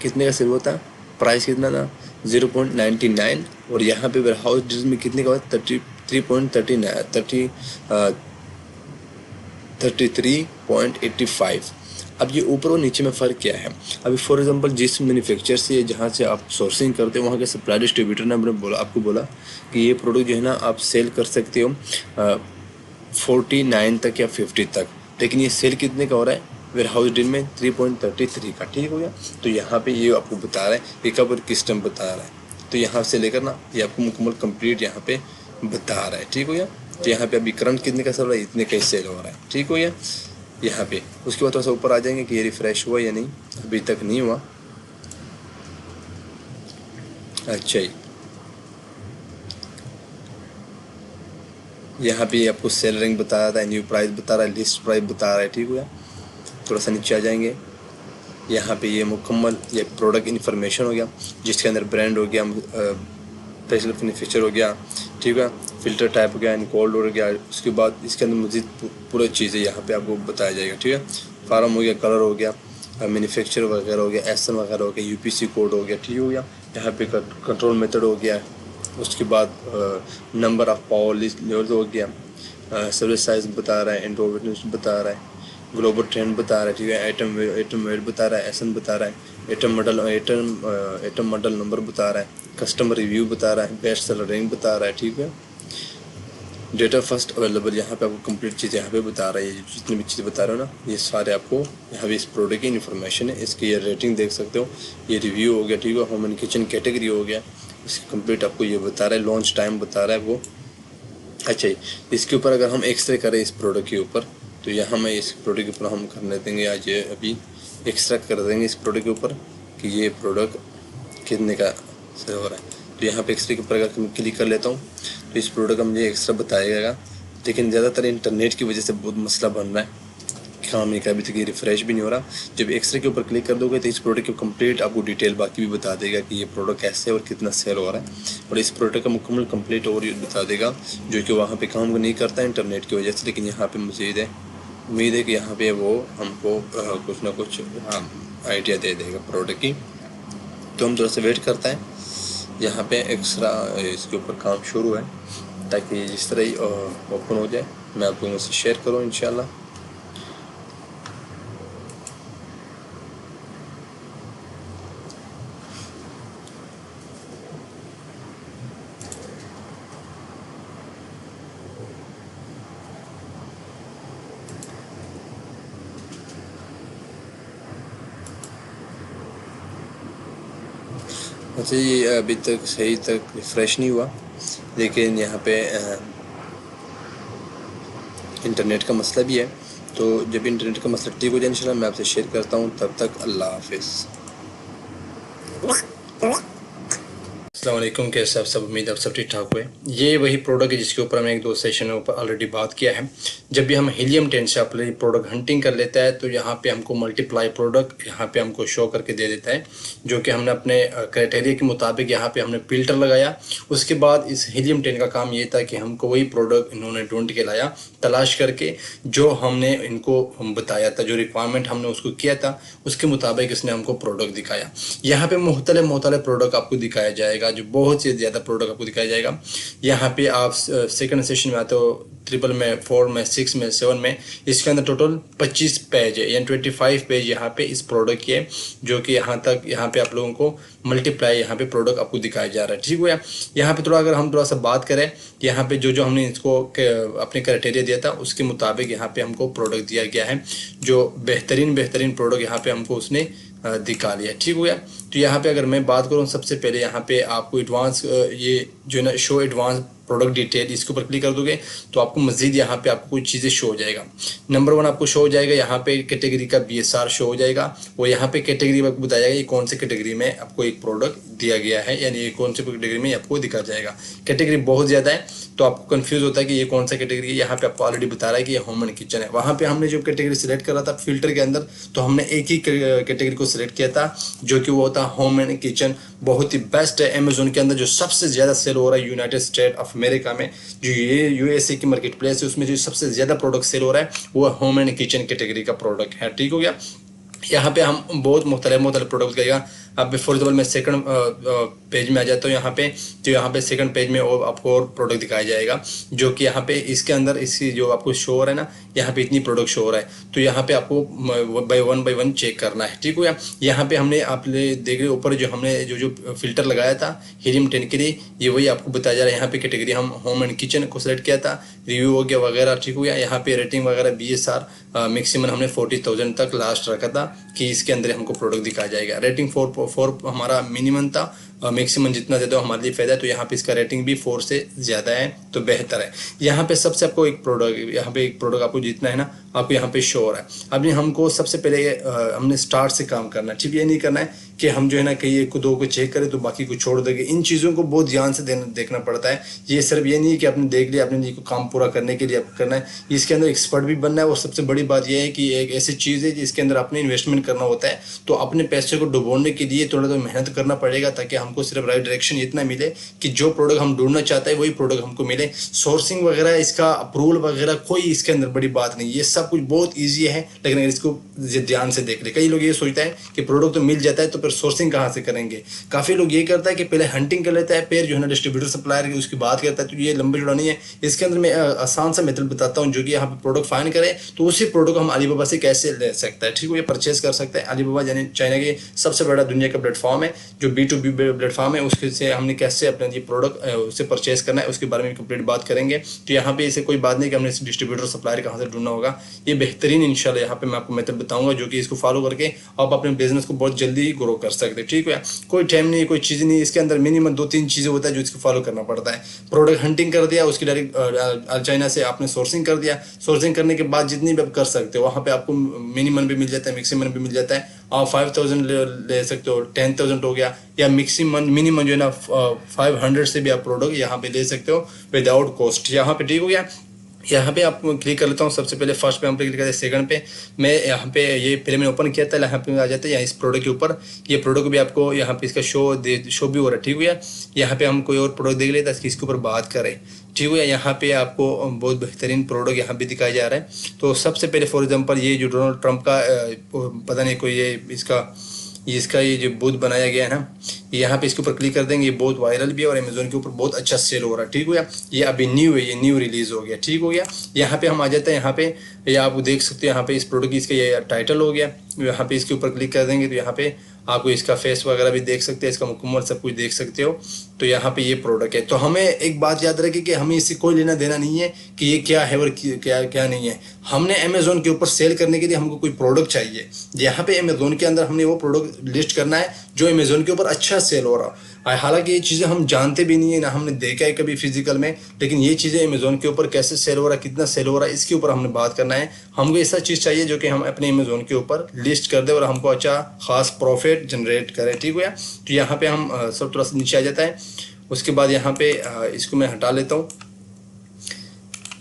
कितने का सेल हुआ था, प्राइस कितना था 0.99, और यहाँ पे वेयरहाउस डील में कितने का हुआ 33.85। अब ये ऊपर और नीचे में फ़र्क क्या है। अभी फॉर एग्जांपल जिस मैन्युफैक्चर से जहाँ से आप सोर्सिंग करते हो वहाँ के सप्लाई डिस्ट्रीब्यूटर ने आपको बोला कि ये प्रोडक्ट जो है ना आप सेल कर सकते हो 49 तक या 50 तक, लेकिन ये सेल कितने का हो रहा है वेयरहाउस डील में 3.33 का, ठीक हो गया। तो यहाँ पे ये आपको बता रहा है कि कब और किस टाइम बता रहा है, तो यहाँ से लेकर ना ये आपको मुकम्मल कंप्लीट यहाँ पे बता रहा है, ठीक हो गया। तो यहाँ पे अभी करंट कितने का चल रहा है, इतने का सेल हो रहा है, ठीक हो गया यहाँ पे। उसके बाद थोड़ा सा ऊपर आ जाएंगे कि ये रिफ्रेश हुआ या नहीं, अभी तक नहीं हुआ, अच्छा ही यहाँ पे आपको सेल रैंक बता रहा है, न्यू प्राइस बता रहा है, लिस्ट प्राइस बता रहा है, ठीक हो गया। थोड़ा सा नीचे आ जाएंगे, यहाँ पे ये मुकम्मल ये प्रोडक्ट इन्फॉर्मेशन हो गया जिसके अंदर ब्रांड हो गया, स्पेशल फीचर हो गया, ठीक है, फ़िल्टर टाइप हो गया, इनकोल्ड हो गया। उसके बाद इसके अंदर मज़ीद पूरा चीज़ें यहाँ पे आपको बताया जाएगा, ठीक है। फार्म हो गया, कलर हो गया, मैन्युफैक्चर वगैरह हो गया, एसन वगैरह हो गया, UPC कोड हो गया, ठीक हो गया। यहाँ पे कंट्रोल मेथड हो गया, उसके बाद नंबर ऑफ पावर लिस्ट हो गया, सर्विस साइज बता रहा है, इंट्रोवर्टनेस बता रहा है, ग्लोबल ट्रेंड बता रहा है, ठीक है, आइटम वेट बता रहा है, एसन बता रहा है, आइटम मॉडल नंबर बता रहा है, कस्टमर रिव्यू बता रहा है, बेस्ट सेलर रैंक बता रहा है, ठीक है। डेटा फर्स्ट अवेलेबल यहाँ पे आपको कंप्लीट चीज़ यहाँ पे बता रहा है, ये जितनी भी चीज़ें बता रहे हो ना ये सारे आपको यहाँ पे इस प्रोडक्ट की इन्फॉर्मेशन है। इसकी ये रेटिंग देख सकते हो, ये रिव्यू हो गया, ठीक है, होम एंड किचन कैटेगरी हो गया, इसकी कंप्लीट आपको ये बता रहा है, लॉन्च टाइम बता रहा है वो। अच्छा, इसके ऊपर अगर हम एक्सरे करें इस प्रोडक्ट के ऊपर, तो यहाँ मैं इस प्रोडक्ट के ऊपर हम कर देंगे आज अभी एक्स्ट्रा कर देंगे इस प्रोडक्ट के ऊपर कि ये प्रोडक्ट कितने का सेल हो रहा है। तो यहाँ पे एक्स्ट्रा के ऊपर अगर मैं क्लिक कर लेता हूँ तो इस प्रोडक्ट का मुझे एक्स्ट्रा बताएगा, लेकिन ज़्यादातर इंटरनेट की वजह से बहुत मसला बन रहा है, काम नहीं कर, अभी तक ये रिफ़्रेश भी नहीं हो रहा। जब एक्स्ट्रा के ऊपर क्लिक कर दोगे तो इस प्रोडक्ट की कंप्लीट आपको डिटेल बाकी भी बता देगा कि ये प्रोडक्ट कैसे और कितना सेल हो रहा है, और इस प्रोडक्ट का मुकम्मल कंप्लीट और बता देगा, जो कि वहाँ पे काम नहीं करता है इंटरनेट की वजह से। लेकिन यहाँ पे मज़ीद है, उम्मीद है कि यहाँ पे वो हमको कुछ ना कुछ आइडिया दे देगा प्रोडक्ट की। तो हम थोड़ा सा वेट करते हैं। यहाँ पे एक्स्ट्रा इसके ऊपर काम शुरू है, ताकि जिस तरह ही ओपन हो जाए मैं आप लोगों से शेयर करूँ इंशाल्लाह। अच्छा, ये अभी तक सही तक रिफ़्रेश नहीं हुआ, लेकिन यहाँ पे इंटरनेट का मसला भी है। तो जब इंटरनेट का मसला ठीक हो जाए इंशाल्लाह मैं आपसे शेयर करता हूँ। तब तक अल्लाह हाफिज़। अस्सलाम वालेकुम, कैसे आप सब? उम्मीद आप सब ठीक ठाक हुए। ये वही प्रोडक्ट है जिसके ऊपर हमने एक दो सेशन में ऊपर ऑलरेडी बात किया है। जब भी हम हीलियम 10 से अपने प्रोडक्ट हंटिंग कर लेता है तो यहाँ पे हमको मल्टीप्लाई प्रोडक्ट यहाँ पे हमको शो करके दे देता है, जो कि हमने अपने क्राइटेरिया के मुताबिक यहाँ पे हमने फिल्टर लगाया। उसके बाद इस हीलियम 10 का काम ये था कि हमको वही प्रोडक्ट इन्होंने ढूंढ के लाया, तलाश करके, जो हमने इनको बताया था, जो रिक्वायरमेंट हमने उसको किया था उसके मुताबिक इसने हमको प्रोडक्ट दिखाया। यहाँ पे मुख्तलिफ प्रोडक्ट आपको दिखाया जाएगा, जो बहुत से ज़्यादा प्रोडक्ट आपको दिखाया जाएगा। यहाँ पे आप सेकंड सेशन में आते हो, ट्रिपल में, 4 में, 6 में, 7 में, इसके अंदर टोटल 25 पेज है, यानी 25 पेज यहाँ पे इस प्रोडक्ट के, जो कि यहाँ पे आप लोगों को मल्टीप्लाई यहाँ पे प्रोडक्ट आपको दिखाया जा रहा है। ठीक है, यहाँ पे थोड़ा अगर हम थोड़ा सा बात करें, यहाँ पे जो हमने इसको अपने क्राइटेरिया दिया था उसके मुताबिक यहाँ पे हमको प्रोडक्ट दिया गया है, जो बेहतरीन प्रोडक्ट यहाँ पे हमको उसने दिखा लिया। ठीक हो गया। तो यहाँ पे अगर मैं बात करूँ, सबसे पहले यहाँ पे आपको एडवांस ये जो है ना शो एडवांस प्रोडक्ट डिटेल, इसके ऊपर क्लिक कर दोगे तो आपको मजीद यहाँ पे आपको कुछ चीज़ें शो हो जाएगा। नंबर 1 आपको शो हो जाएगा, यहाँ पे कैटेगरी का BSR शो हो जाएगा, और यहाँ पे कैटेगरी आपको बताया जाएगा ये कौन से कैटेगरी में आपको एक प्रोडक्ट दिया गया है, यानी ये कौन से कैटेगरी में आपको दिखा जाएगा। कैटेगरी बहुत ज़्यादा है तो आपको कंफ्यूज होता है कि ये कौन सा कैटेगरी है। यहाँ पे आपको ऑलरेडी बता रहा है कि ये होम एंड किचन है। वहाँ पे हमने जो कैटेगरी सिलेक्ट करा था फिल्टर के अंदर, तो हमने एक ही कैटेगरी को सिलेक्ट किया था, जो कि वो था होम एंड किचन। बहुत ही बेस्ट है अमेजोन के अंदर, जो सबसे ज़्यादा सेल हो रहा है यूनाइटेड स्टेट ऑफ अमेरिका में, जो ये USA की मार्केट प्लेस है, उसमें जो सबसे ज़्यादा प्रोडक्ट सेल हो रहा है वो होम एंड किचन कैटेगरी का प्रोडक्ट है। ठीक हो गया। यहाँ पे हम बहुत मुख्तलिफ प्रोडक्ट करेगा। अब फॉर एग्जाम्पल मैं सेकंड पेज में आ जाता हूँ यहाँ पे, तो यहाँ पे सेकंड पेज में आपको और प्रोडक्ट दिखाया जाएगा, जो कि यहाँ पे इसके अंदर इसकी जो आपको शो हो रहा है ना, यहाँ पे इतनी प्रोडक्ट शो हो रहा है, तो यहाँ पे आपको बाय वन चेक करना है। ठीक हो गया। यहाँ पे हमने आप देख रहे ऊपर जो हमने जो फिल्टर लगाया था हीलियम 10 के लिए, ये वही आपको बताया जा रहा है। यहाँ पे कैटेगरी हम होम एंड किचन को सिलेक्ट किया था, रिव्यू हो गया वगैरह। ठीक हो गया। यहाँ पे रेटिंग वगैरह BSR मैक्सिमम हमने 40,000 तक लास्ट रखा था कि इसके अंदर हमको प्रोडक्ट दिखाया जाएगा। रेटिंग 4 हमारा मिनिमम था, मैक्सिमम जितना ज़्यादा हमारे लिए फ़ायदा है, तो यहाँ पे इसका रेटिंग भी 4 से ज़्यादा है, तो बेहतर है। यहाँ पे सबसे आपको एक प्रोडक्ट आपको जितना है ना, आपको यहाँ पे शो हो रहा है। अभी हमको सबसे पहले हमने स्टार्ट से काम करना है। ठीक, ये नहीं करना है कि हम जो है ना कहीं एक को दो को चेक करें तो बाकी को छोड़ देंगे। इन चीज़ों को बहुत ध्यान से देखना पड़ता है। ये सिर्फ ये नहीं है कि आपने देख लिया, आपने को काम पूरा करने के लिए आपको करना है, इसके अंदर एक्सपर्ट भी बनना है। और सबसे बड़ी बात यह है कि एक ऐसी चीज़ है जिसके अंदर आपने इन्वेस्टमेंट करना होता है, तो अपने पैसे को डुबोने के लिए थोड़ा तो मेहनत करना पड़ेगा, ताकि हमको सिर्फ राइट डायरेक्शन इतना मिले कि जो प्रोडक्ट हम ढूंढना चाहते हैं वही प्रोडक्ट हमको मिले। सोर्सिंग वगैरह, इसका अप्रूवल वगैरह कोई इसके अंदर बड़ी बात नहीं, ये सब कुछ बहुत ईजी है। लेकिन अगर इसको ध्यान से देख ले, कई लोग ये सोचते हैं कि प्रोडक्ट तो मिल जाता है तो फिर सोर्सिंग कहाँ से करेंगे। काफ़ी लोग ये करता है कि पहले हंटिंग कर लेता है, फिर जो है ना डिस्ट्रीब्यूटर सप्लायर की उसकी बात करता है, तो ये लंबी चौड़ा नहीं है। इसके अंदर मैं आसान सा मेथड बताता हूँ, जो कि यहाँ पे प्रोडक्ट फाइंड करें तो उसी प्रोडक्ट को हम अलीबाबा से कैसे ले सकता है। ठीक है, ये परचेज कर सकते हैं। अलीबाबा यानी चाइना के सबसे बड़ा दुनिया का प्लेटफॉर्म है, जो B2B प्लेटफॉर्म है, उसके से हमने कैसे अपना ये प्रोडक्ट उससे परचेज करना है उसके बारे में कंप्लीट बात करेंगे। तो यहाँ पे इसे कोई बात नहीं कि हमने डिस्ट्रीब्यूटर सप्लायर कहाँ से ढूंढना होगा, ये बेहतरीन इंशाल्लाह यहाँ पे मैं आपको मेथड बताऊंगा, जो कि इसको फॉलो करके आप अपने बिजनेस को बहुत जल्दी ग्रो कर सकते हैं। ठीक है, कोई टाइम नहीं, कोई चीज़ नहीं, इसके अंदर मिनिमम 2-3 चीज़ें होता है जो इसको फॉलो करना पड़ता है। प्रोडक्ट हंटिंग कर दिया, उसकी डायरेक्ट चाइना से आपने सोर्सिंग कर दिया, सोर्सिंग करने के बाद जितनी भी आप कर सकते हो वहाँ पे आपको मिनिमम भी मिल जाता है, मैक्सिमम भी मिल जाता है। आप 5000 ले सकते हो, 10,000 हो गया, या मैक्सिमम मिनिमम जो है ना 500 से भी आप प्रोडक्ट यहाँ पे ले सकते हो विदाउट कॉस्ट यहाँ पे। ठीक हो गया, यहाँ पे आप क्लिक कर लेता हूँ। सबसे पहले फर्स्ट पे हम पे क्लिक करते हैं, सेकंड पे मैं यहाँ पे ये पहले मैंने ओपन किया था, यहाँ पे आ जाता है यहाँ इस प्रोडक्ट के ऊपर। ये प्रोडक्ट भी आपको यहाँ पे इसका शो भी हो रहा है। ठीक है, यहाँ पे हम कोई और प्रोडक्ट देख लेते हैं, इसके ऊपर बात करें। ठीक है, यहाँ पे आपको बहुत बेहतरीन प्रोडक्ट यहाँ पे दिखाया जा रहा है। तो सबसे पहले फॉर एग्जांपल ये जो डोनाल्ड ट्रंप का पता नहीं कोई इसका ये जो बूथ बनाया गया है ना, यहाँ पे इसके ऊपर क्लिक कर देंगे। ये बहुत वायरल भी है और अमेजोन के ऊपर बहुत अच्छा सेल हो रहा है। ठीक हो गया, ये अभी न्यू है, ये न्यू रिलीज हो गया। ठीक हो गया, यहाँ पे हम आ जाते हैं। यहाँ पे ये आप देख सकते हो, यहाँ पे इस प्रोडक्ट की इसका ये टाइटल हो गया। यहाँ पे इसके ऊपर क्लिक कर देंगे तो यहाँ पे आपको इसका फेस वगैरह भी देख सकते हैं, इसका मुकम्मल सब कुछ देख सकते हो। तो यहाँ पे ये प्रोडक्ट है। तो हमें एक बात याद रखिए कि हमें इससे कोई लेना देना नहीं है कि ये क्या है और क्या क्या नहीं है। हमने अमेजोन के ऊपर सेल करने के लिए हमको कोई प्रोडक्ट चाहिए, यहाँ पे अमेजोन के अंदर हमने वो प्रोडक्ट लिस्ट करना है जो अमेजोन के ऊपर अच्छा सेल हो रहा है। हालांकि ये चीज़ें हम जानते भी नहीं है ना, हमने देखा है कभी फिजिकल में, लेकिन ये चीज़ें अमेजोन के ऊपर कैसे सेल हो रहा है, कितना सेल हो रहा है, इसके ऊपर हमने बात करना है। हमको ऐसा चीज़ चाहिए जो कि हम अपने अमेजोन के ऊपर लिस्ट कर दे और हमको अच्छा खास प्रॉफिट जनरेट करें। ठीक है, तो यहाँ पे हम सब थोड़ा सा नीचे आ जाता है। उसके बाद यहाँ पे इसको मैं हटा लेता हूँ।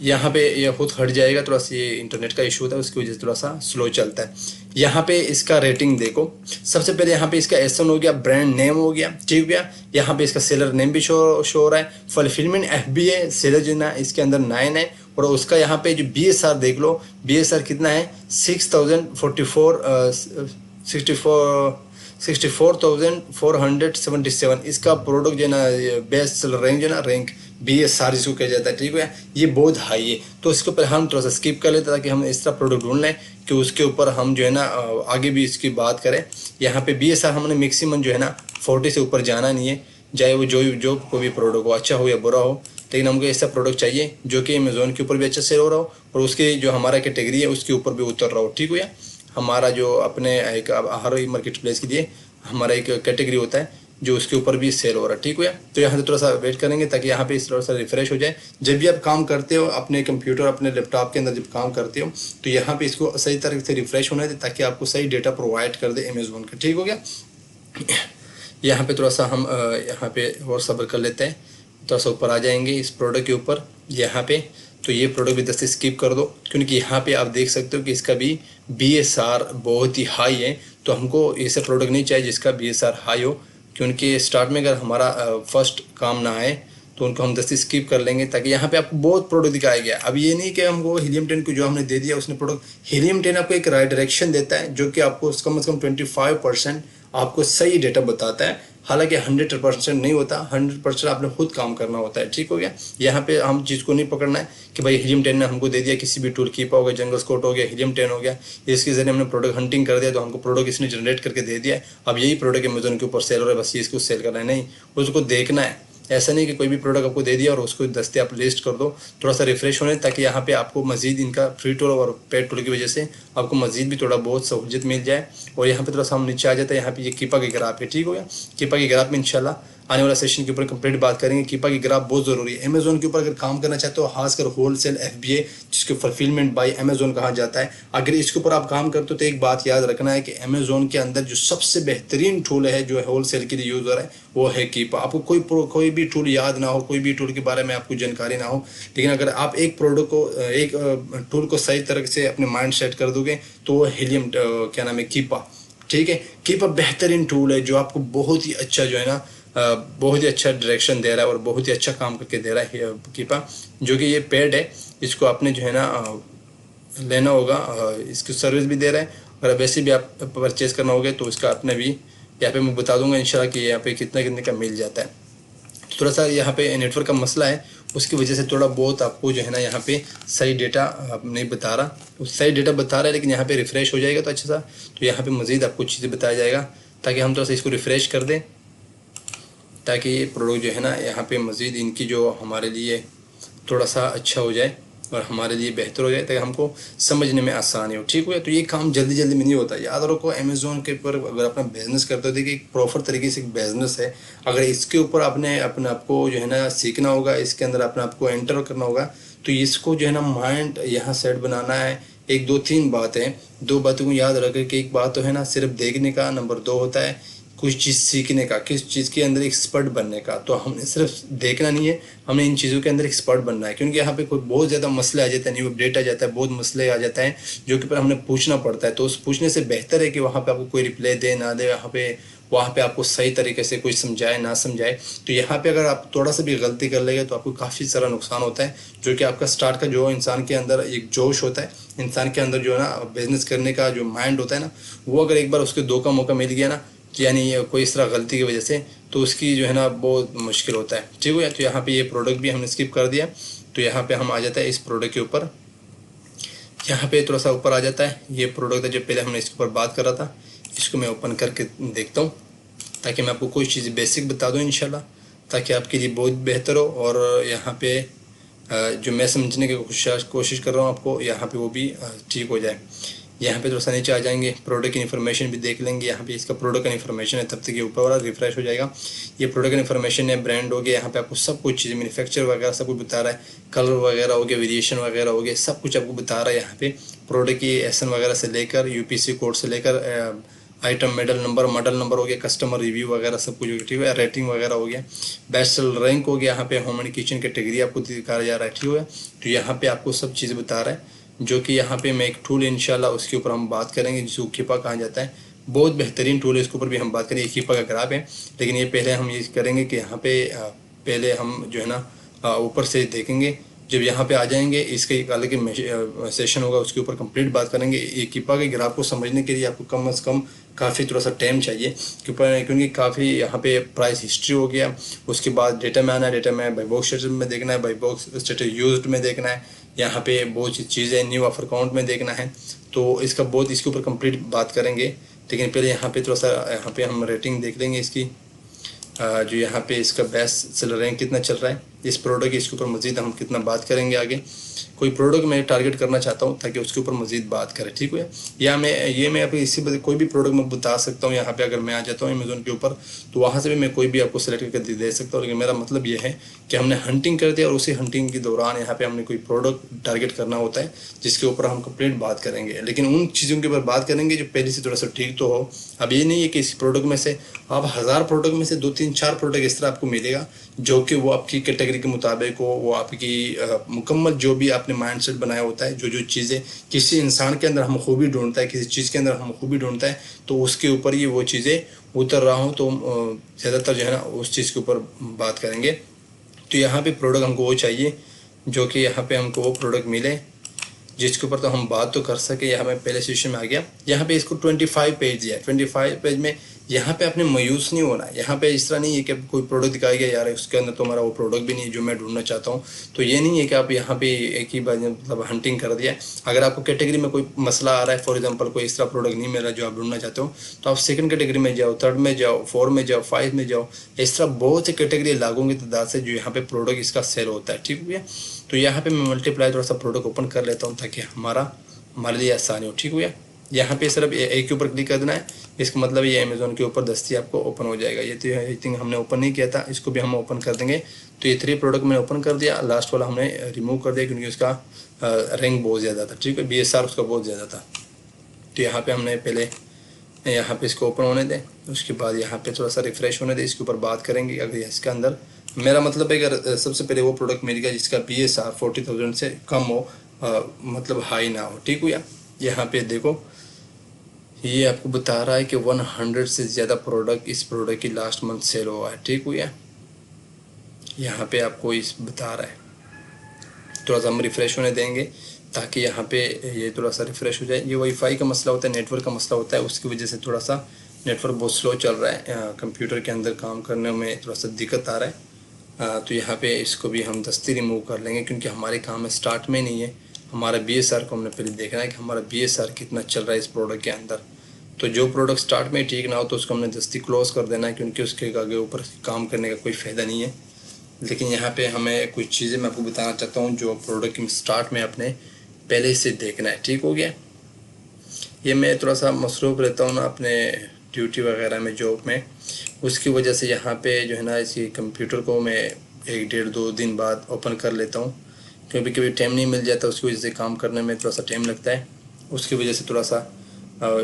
यहाँ पे ये खुद हट जाएगा, थोड़ा सा ये इंटरनेट का इशू होता है, उसकी वजह से थोड़ा सा स्लो चलता है। यहाँ पे इसका रेटिंग देखो। सबसे पहले यहाँ पे इसका एसएन हो गया, ब्रांड नेम हो गया। ठीक हो गया, यहाँ पे इसका सेलर नेम भी शो हो रहा है। फुलफिलमेंट FBA सेलर जो ना इसके अंदर 9 है। और उसका यहाँ पे जो BSR देख लो, BSR कितना है 64,477। इसका प्रोडक्ट जो ना बेस्ट सेलर रैंक जो ना रैंक BSR जिसको कहा जाता है। ठीक है, ये बहुत हाई है। तो इसके ऊपर हम थोड़ा सा स्किप कर लेते ताकि हम इस तरह प्रोडक्ट ढूंढ लें कि उसके ऊपर हम जो है ना आगे भी इसकी बात करें। यहाँ पे BSR हमने मैक्सिमम जो है ना 40 से ऊपर जाना नहीं है, चाहे वो जो कोई भी प्रोडक्ट हो, अच्छा हो या बुरा हो, लेकिन हमको ऐसा प्रोडक्ट चाहिए जो कि अमेजोन के ऊपर भी अच्छा सेल हो रहा हो और उसके जो हमारा कैटेगरी है उसके ऊपर भी उतर रहा हो। ठीक हो, या हमारा जो अपने एक हर मार्केट प्लेस के लिए हमारा एक कैटेगरी होता है जो उसके ऊपर भी सेल हो रहा है। ठीक है, तो यहाँ से थोड़ा सा वेट करेंगे ताकि यहाँ पे थोड़ा सा रिफ्रेश हो जाए। जब भी आप काम करते हो अपने कंप्यूटर अपने लैपटॉप के अंदर जब काम करते हो तो यहाँ पे इसको सही तरह से रिफ्रेश होना है ताकि आपको सही डेटा प्रोवाइड कर दे अमेजोन का। ठीक हो गया, यहाँ पे थोड़ा सा हम यहाँ पे और सब्र कर लेते हैं, थोड़ा सा ऊपर आ जाएंगे इस प्रोडक्ट के ऊपर। यहाँ पे तो ये प्रोडक्ट भी 10 से स्किप कर दो क्योंकि यहाँ पे आप देख सकते हो कि इसका भी BSR बहुत ही हाई है। तो हमको ऐसा प्रोडक्ट नहीं चाहिए जिसका BSR हाई हो, क्योंकि स्टार्ट में अगर हमारा फर्स्ट काम ना आए तो उनको हम 10 से स्किप कर लेंगे ताकि यहाँ पे आपको बहुत प्रोडक्ट दिखाया गया। अब ये नहीं कि हमको हीलियम 10 को जो हमने दे दिया उसने प्रोडक्ट, हीलियम 10 आपको एक राइट डायरेक्शन देता है जो कि आपको कम से कम 25% आपको सही डेटा बताता है। हालांकि 100% नहीं होता, 100% आपने खुद काम करना होता है। ठीक हो गया, यहाँ पे हम चीज़ को नहीं पकड़ना है कि भाई हीलियम 10 ने हमको दे दिया, किसी भी टूल कीपा हो गया, जंगल स्कोट हो गया, हीलियम 10 हो गया, इसके जरिए हमने प्रोडक्ट हंटिंग कर दिया तो हमको प्रोडक्ट इसने जनरेट करके दे दिया। अब यही प्रोडक्ट अमेजोन के ऊपर सेल हो रहा है, बस ये इसको सेल करना है, नहीं उसको देखना है। ऐसा नहीं कि कोई भी प्रोडक्ट आपको दे दिया और उसको 10 से आप लिस्ट कर दो। थोड़ा सा रिफ्रेश होने ताकि यहाँ पे आपको मजीद इनका फ्री टूल और पेड टूल की वजह से आपको मजीद भी थोड़ा बहुत सहूलियत मिल जाए। और यहाँ पे थोड़ा सा हम नीचे आ जाते हैं, यहाँ पे ये कीपा की ग्राफ है। ठीक हो गया, कीपा की ग्राफ में इंशाल्लाह आने वाला सेशन के ऊपर कंप्लीट बात करेंगे। कीपा की ग्राफ बहुत ज़रूरी है अमेजोन के ऊपर अगर काम करना चाहते हो, खासकर होलसेल FBA जिसको फुलफिलमेंट बाय अमेजोन कहा जाता है। अगर इसके ऊपर आप काम करते हो तो एक बात याद रखना है कि अमेजोन के अंदर जो सबसे बेहतरीन टूल है जो होलसेल के लिए यूज़ हो रहा है वो है कीपा। आपको कोई भी टूल याद ना हो, कोई भी टूल के बारे में आपको जानकारी ना हो, लेकिन अगर आप एक प्रोडक्ट को एक टूल को सही तरह से अपने माइंड सेट कर दोगे तो वो हीलियम क्या नाम है कीपा। ठीक है, कीपा बेहतरीन टूल है जो आपको बहुत ही अच्छा जो है ना बहुत ही अच्छा डायरेक्शन दे रहा है और बहुत ही अच्छा काम करके दे रहा है कीपा, जो कि ये पेड है। इसको आपने जो है ना लेना होगा, इसकी सर्विस भी दे रहा है। अगर वैसे भी आप परचेज करना होगा तो इसका अपने भी यहाँ पे मैं बता दूंगा इंशाल्लाह कि यहाँ पे कितने का मिल जाता है। तो थोड़ा सा यहाँ पे नेटवर्क का मसला है, उसकी वजह से थोड़ा बहुत आपको जो है ना यहाँ पे सही डेटा नहीं बता रहा, सही डेटा बता रहा है लेकिन यहाँ पे रिफ़्रेश हो जाएगा तो अच्छा सा, तो यहाँ पे मज़ीद आपको चीज़ें बताया जाएगा ताकि हम थोड़ा सा इसको रिफ़्रेश कर दें ताकि ये प्रोडक्ट जो है ना यहाँ पे मज़ीद इनकी जो हमारे लिए थोड़ा सा अच्छा हो जाए। और हमारे लिए बेहतर हो जाए, ताकि हमको समझने में आसानी हो। ठीक है, तो ये काम जल्दी जल्दी में नहीं होता। याद रखो, अमेज़ोन के ऊपर अगर अपना बिजनेस करते हो, देखिए एक प्रॉपर तरीके से एक बिजनेस है। अगर इसके ऊपर आपने अपने आप को जो है ना सीखना होगा, इसके अंदर अपने आप को एंटर करना होगा, तो इसको जो है ना माइंड यहाँ सेट बनाना है। एक दो तीन बातें, दो बातों को याद रखें कि एक बात तो है ना सिर्फ देखने का, नंबर दो होता है कुछ चीज़ सीखने का, किस चीज़ के अंदर एक्सपर्ट बनने का। तो हमने सिर्फ देखना नहीं है, हमने इन चीज़ों के अंदर एक्सपर्ट बनना है। क्योंकि यहाँ पे कोई बहुत ज़्यादा मसले आ जाते हैं, न्यू अपडेट आ जाता है, बहुत मसले आ जाते हैं जो कि पर हमने पूछना पड़ता है। तो उस पूछने से बेहतर है कि वहाँ पे आपको कोई रिप्लाई दे ना दे, वहाँ पे आपको सही तरीके से कोई समझाए ना समझाए। तो यहाँ पे अगर आप थोड़ा सा भी गलती कर लेंगे तो आपको काफ़ी सारा नुकसान होता है, जो कि आपका स्टार्ट का जो इंसान के अंदर एक जोश होता है, इंसान के अंदर जो है ना बिजनेस करने का जो माइंड होता है ना, वो अगर एक बार उसके दो का मौका मिल गया ना, यानी कोई इस तरह गलती की वजह से, तो उसकी जो है ना बहुत मुश्किल होता है। ठीक है, तो यहाँ पे ये प्रोडक्ट भी हमने स्किप कर दिया। तो यहाँ पे हम आ जाता है इस प्रोडक्ट के ऊपर, यहाँ पे थोड़ा सा ऊपर आ जाता है ये प्रोडक्ट है जो पहले हमने इसके ऊपर बात करा था। इसको मैं ओपन करके देखता हूँ, ताकि मैं आपको कोई चीज़ बेसिक बता दूँ इंशाल्लाह, ताकि आपके लिए बहुत बेहतर हो। और यहाँ पे जो मैं समझने की कोशिश कर रहा हूँ आपको, यहाँ पे वो भी ठीक हो जाए। यहाँ पे थोड़ा सा नीचे आ जाएंगे, प्रोडक्ट की इन्फॉर्मेशन भी देख लेंगे। यहाँ पे इसका प्रोडक्ट का इन्फॉर्मेशन है, तब तक ये ऊपर वाला रिफ्रेश हो जाएगा। ये प्रोडक्ट का इन्फॉर्मेशन है, ब्रांड हो गया, यहाँ पे आपको सब कुछ चीज़ें मैन्युफैक्चर वगैरह सब कुछ बता रहा है, कलर वगैरह हो गया, वेरिएशन वगैरह हो गया, सब कुछ आपको बता रहा है। यहाँ पे प्रोडक्ट की एसन वगैरह से लेकर यूपीसी कोड से लेकर आइटम मॉडल नंबर हो गया, कस्टमर रिव्यू वगैरह सब कुछ, ठीक है, रेटिंग वगैरह हो गया, बेस्ट सेलर रैंक हो गया। यहाँ पे होम एंड किचन कैटेगरी आपको दिखाया जा रहा है। ठीक है, तो यहाँ पे आपको सब चीज़ें बता रहा है, जो कि यहाँ पे मैं एक टूल इंशाल्लाह उसके ऊपर हम बात करेंगे, जिसको कीपा कहा जाता है। बहुत बेहतरीन टूल है, इसके ऊपर भी हम बात करेंगे। कीपा का ग्राफ है, लेकिन ये पहले हम ये करेंगे कि यहाँ पे पहले हम जो है ना ऊपर से देखेंगे। जब यहाँ पे आ जाएंगे, इसका एक अलग सेशन होगा, उसके ऊपर कंप्लीट बात करेंगे। ये कीपा के ग्राफ को समझने के लिए आपको कम से कम काफ़ी थोड़ा सा टाइम चाहिए, क्योंकि काफ़ी यहाँ पे प्राइस हिस्ट्री हो गया, उसके बाद डेटा में आना है, डेटा में बाई बॉक्स स्टेटस में देखना है, बाई बॉक्स स्टेटस यूज्ड में देखना है, यहाँ पे बहुत सी चीज़ें न्यू ऑफर काउंट में देखना है। तो इसका बहुत इसके ऊपर कंप्लीट बात करेंगे, लेकिन पहले यहाँ पे थोड़ा सा यहाँ पे हम रेटिंग देख लेंगे इसकी। जो यहाँ पे इसका बेस्ट सेलर रैंक कितना चल रहा है इस प्रोडक्ट की, इसके ऊपर मज़ीद हम कितना बात करेंगे आगे। कोई प्रोडक्ट मैं टारगेट करना चाहता हूँ ताकि उसके ऊपर मज़ीद बात करें, ठीक है। या मैं अभी इसी कोई भी प्रोडक्ट मैं बता सकता हूँ। यहाँ पे अगर मैं आ जाता हूँ अमेज़ोन के ऊपर, तो वहाँ से भी मैं कोई भी आपको सेलेक्ट करके दे सकता हूँ। लेकिन मेरा मतलब ये है कि हमने हंटिंग कर दिया, और उसी हंटिंग के दौरान यहाँ पे हमने कोई प्रोडक्ट टारगेट करना होता है, जिसके ऊपर हम कंप्लीट बात करेंगे। लेकिन उन चीज़ों के ऊपर बात करेंगे जो पहले से थोड़ा सा ठीक तो हो। अब ये नहीं है कि इस प्रोडक्ट में से आप 1000 प्रोडक्ट में से 2-3-4 प्रोडक्ट इस तरह आपको मिलेगा जो कि वो आपकी कैटेगरी के मुताबिक हो, वो आपकी मुकम्मल जो भी आपने माइंडसेट बनाया होता है, जो चीज़ें किसी इंसान के अंदर हम खूबी ढूंढता है, किसी चीज़ के अंदर हम खूबी ढूंढता है, तो उसके ऊपर ही वो चीज़ें उतर रहा हूँ। तो ज़्यादातर जो है ना उस चीज़ के ऊपर बात करेंगे। तो यहाँ पे प्रोडक्ट हमको वो चाहिए जो कि यहाँ पे हमको वो प्रोडक्ट मिले जिसके ऊपर तो हम बात तो कर सके। यहाँ मैं पहले सेशन में आ गया, यहाँ पे इसको 25 पेज दिया है। 25 पेज में यहाँ पे आपने मायूस नहीं होना है। यहाँ पे इस तरह नहीं है कि कोई प्रोडक्ट दिखाया गया यार उसके अंदर तो हमारा वो प्रोडक्ट भी नहीं है जो मैं ढूंढना चाहता हूँ। तो ये नहीं है कि आप यहाँ पे एक ही बार मतलब हंटिंग कर दिया। अगर आपको कैटेगरी में कोई मसला आ रहा है, फॉर एग्जाम्पल कोई इस तरह प्रोडक्ट नहीं मिल रहा जो आप ढूंढना चाहते हो, तो आप सेकंड कैटेगरी में जाओ, थर्ड में जाओ, 4 में जाओ, 5 में जाओ। इस तरह बहुत सी कैटेगरी लागू की तादाद से जो यहाँ पे प्रोडक्ट इसका सेल होता है, ठीक है। तो यहाँ पे मैं मल्टीप्लाई थोड़ा सा प्रोडक्ट ओपन कर लेता हूँ ताकि हमारे लिए आसानी हो, ठीक है। यहाँ पे सिर्फ एक के ऊपर क्लिक कर देना है, इसका मतलब ये अमेज़ोन के ऊर दस्ती आपको ओपन हो जाएगा। ये तो आई थिंक हमने ओपन नहीं किया था, इसको भी हम ओपन कर देंगे। तो ये 3 प्रोडक्ट मैंने ओपन कर दिया, लास्ट वाला हमने रिमूव कर दिया क्योंकि उसका रैंक बहुत ज़्यादा था, ठीक है, BSR उसका बहुत ज़्यादा था। तो यहाँ पे हमने पहले यहाँ पे इसको ओपन होने दें, उसके बाद यहाँ पे थोड़ा सा रिफ्रेश होने दें, इसके ऊपर बात करेंगे। अगर इसके अंदर मेरा मतलब है अगर सबसे पहले वो प्रोडक्ट मिल गया जिसका BSR 40,000 से कम हो, मतलब हाई ना हो, ठीक हुआ। यहाँ पे देखो ये आपको बता रहा है कि 100 से ज़्यादा प्रोडक्ट इस प्रोडक्ट की लास्ट मंथ सेल हुआ है, ठीक हुआ। यहाँ पे आपको इस बता रहा है। थोड़ा सा हम रिफ़्रेश होने देंगे ताकि यहाँ पे ये थोड़ा सा रिफ़्रेश हो जाए। ये वाईफाई का मसला होता है, नेटवर्क का मसला होता है, उसकी वजह से थोड़ा सा नेटवर्क बहुत स्लो चल रहा है, कंप्यूटर के अंदर काम करने में थोड़ा सा दिक्कत आ रहा है। तो यहाँ पे इसको भी हम दस्ती रिमूव कर लेंगे क्योंकि हमारे काम में स्टार्ट में नहीं है। हमारा BSR को हमने पहले देखना है कि हमारा BSR कितना चल रहा है इस प्रोडक्ट के अंदर। तो जो प्रोडक्ट स्टार्ट में ठीक ना हो तो उसको हमने दस्ती क्लोज़ कर देना है क्योंकि उसके आगे ऊपर काम करने का कोई फ़ायदा नहीं है। लेकिन यहाँ पे हमें कुछ चीज़ें मैं आपको बताना चाहता हूँ जो प्रोडक्ट की स्टार्ट में अपने पहले से देखना है। ठीक हो गया। ये मैं थोड़ा सा मसरूफ़ रहता हूँ ना अपने ड्यूटी वगैरह में, जॉब में, उसकी वजह से यहाँ पे जो है ना इसी कंप्यूटर को मैं 1 डेढ़ 2 दिन बाद ओपन कर लेता हूँ। कभी कभी टाइम नहीं मिल जाता, उसकी वजह से काम करने में थोड़ा सा टाइम लगता है, उसकी वजह से थोड़ा सा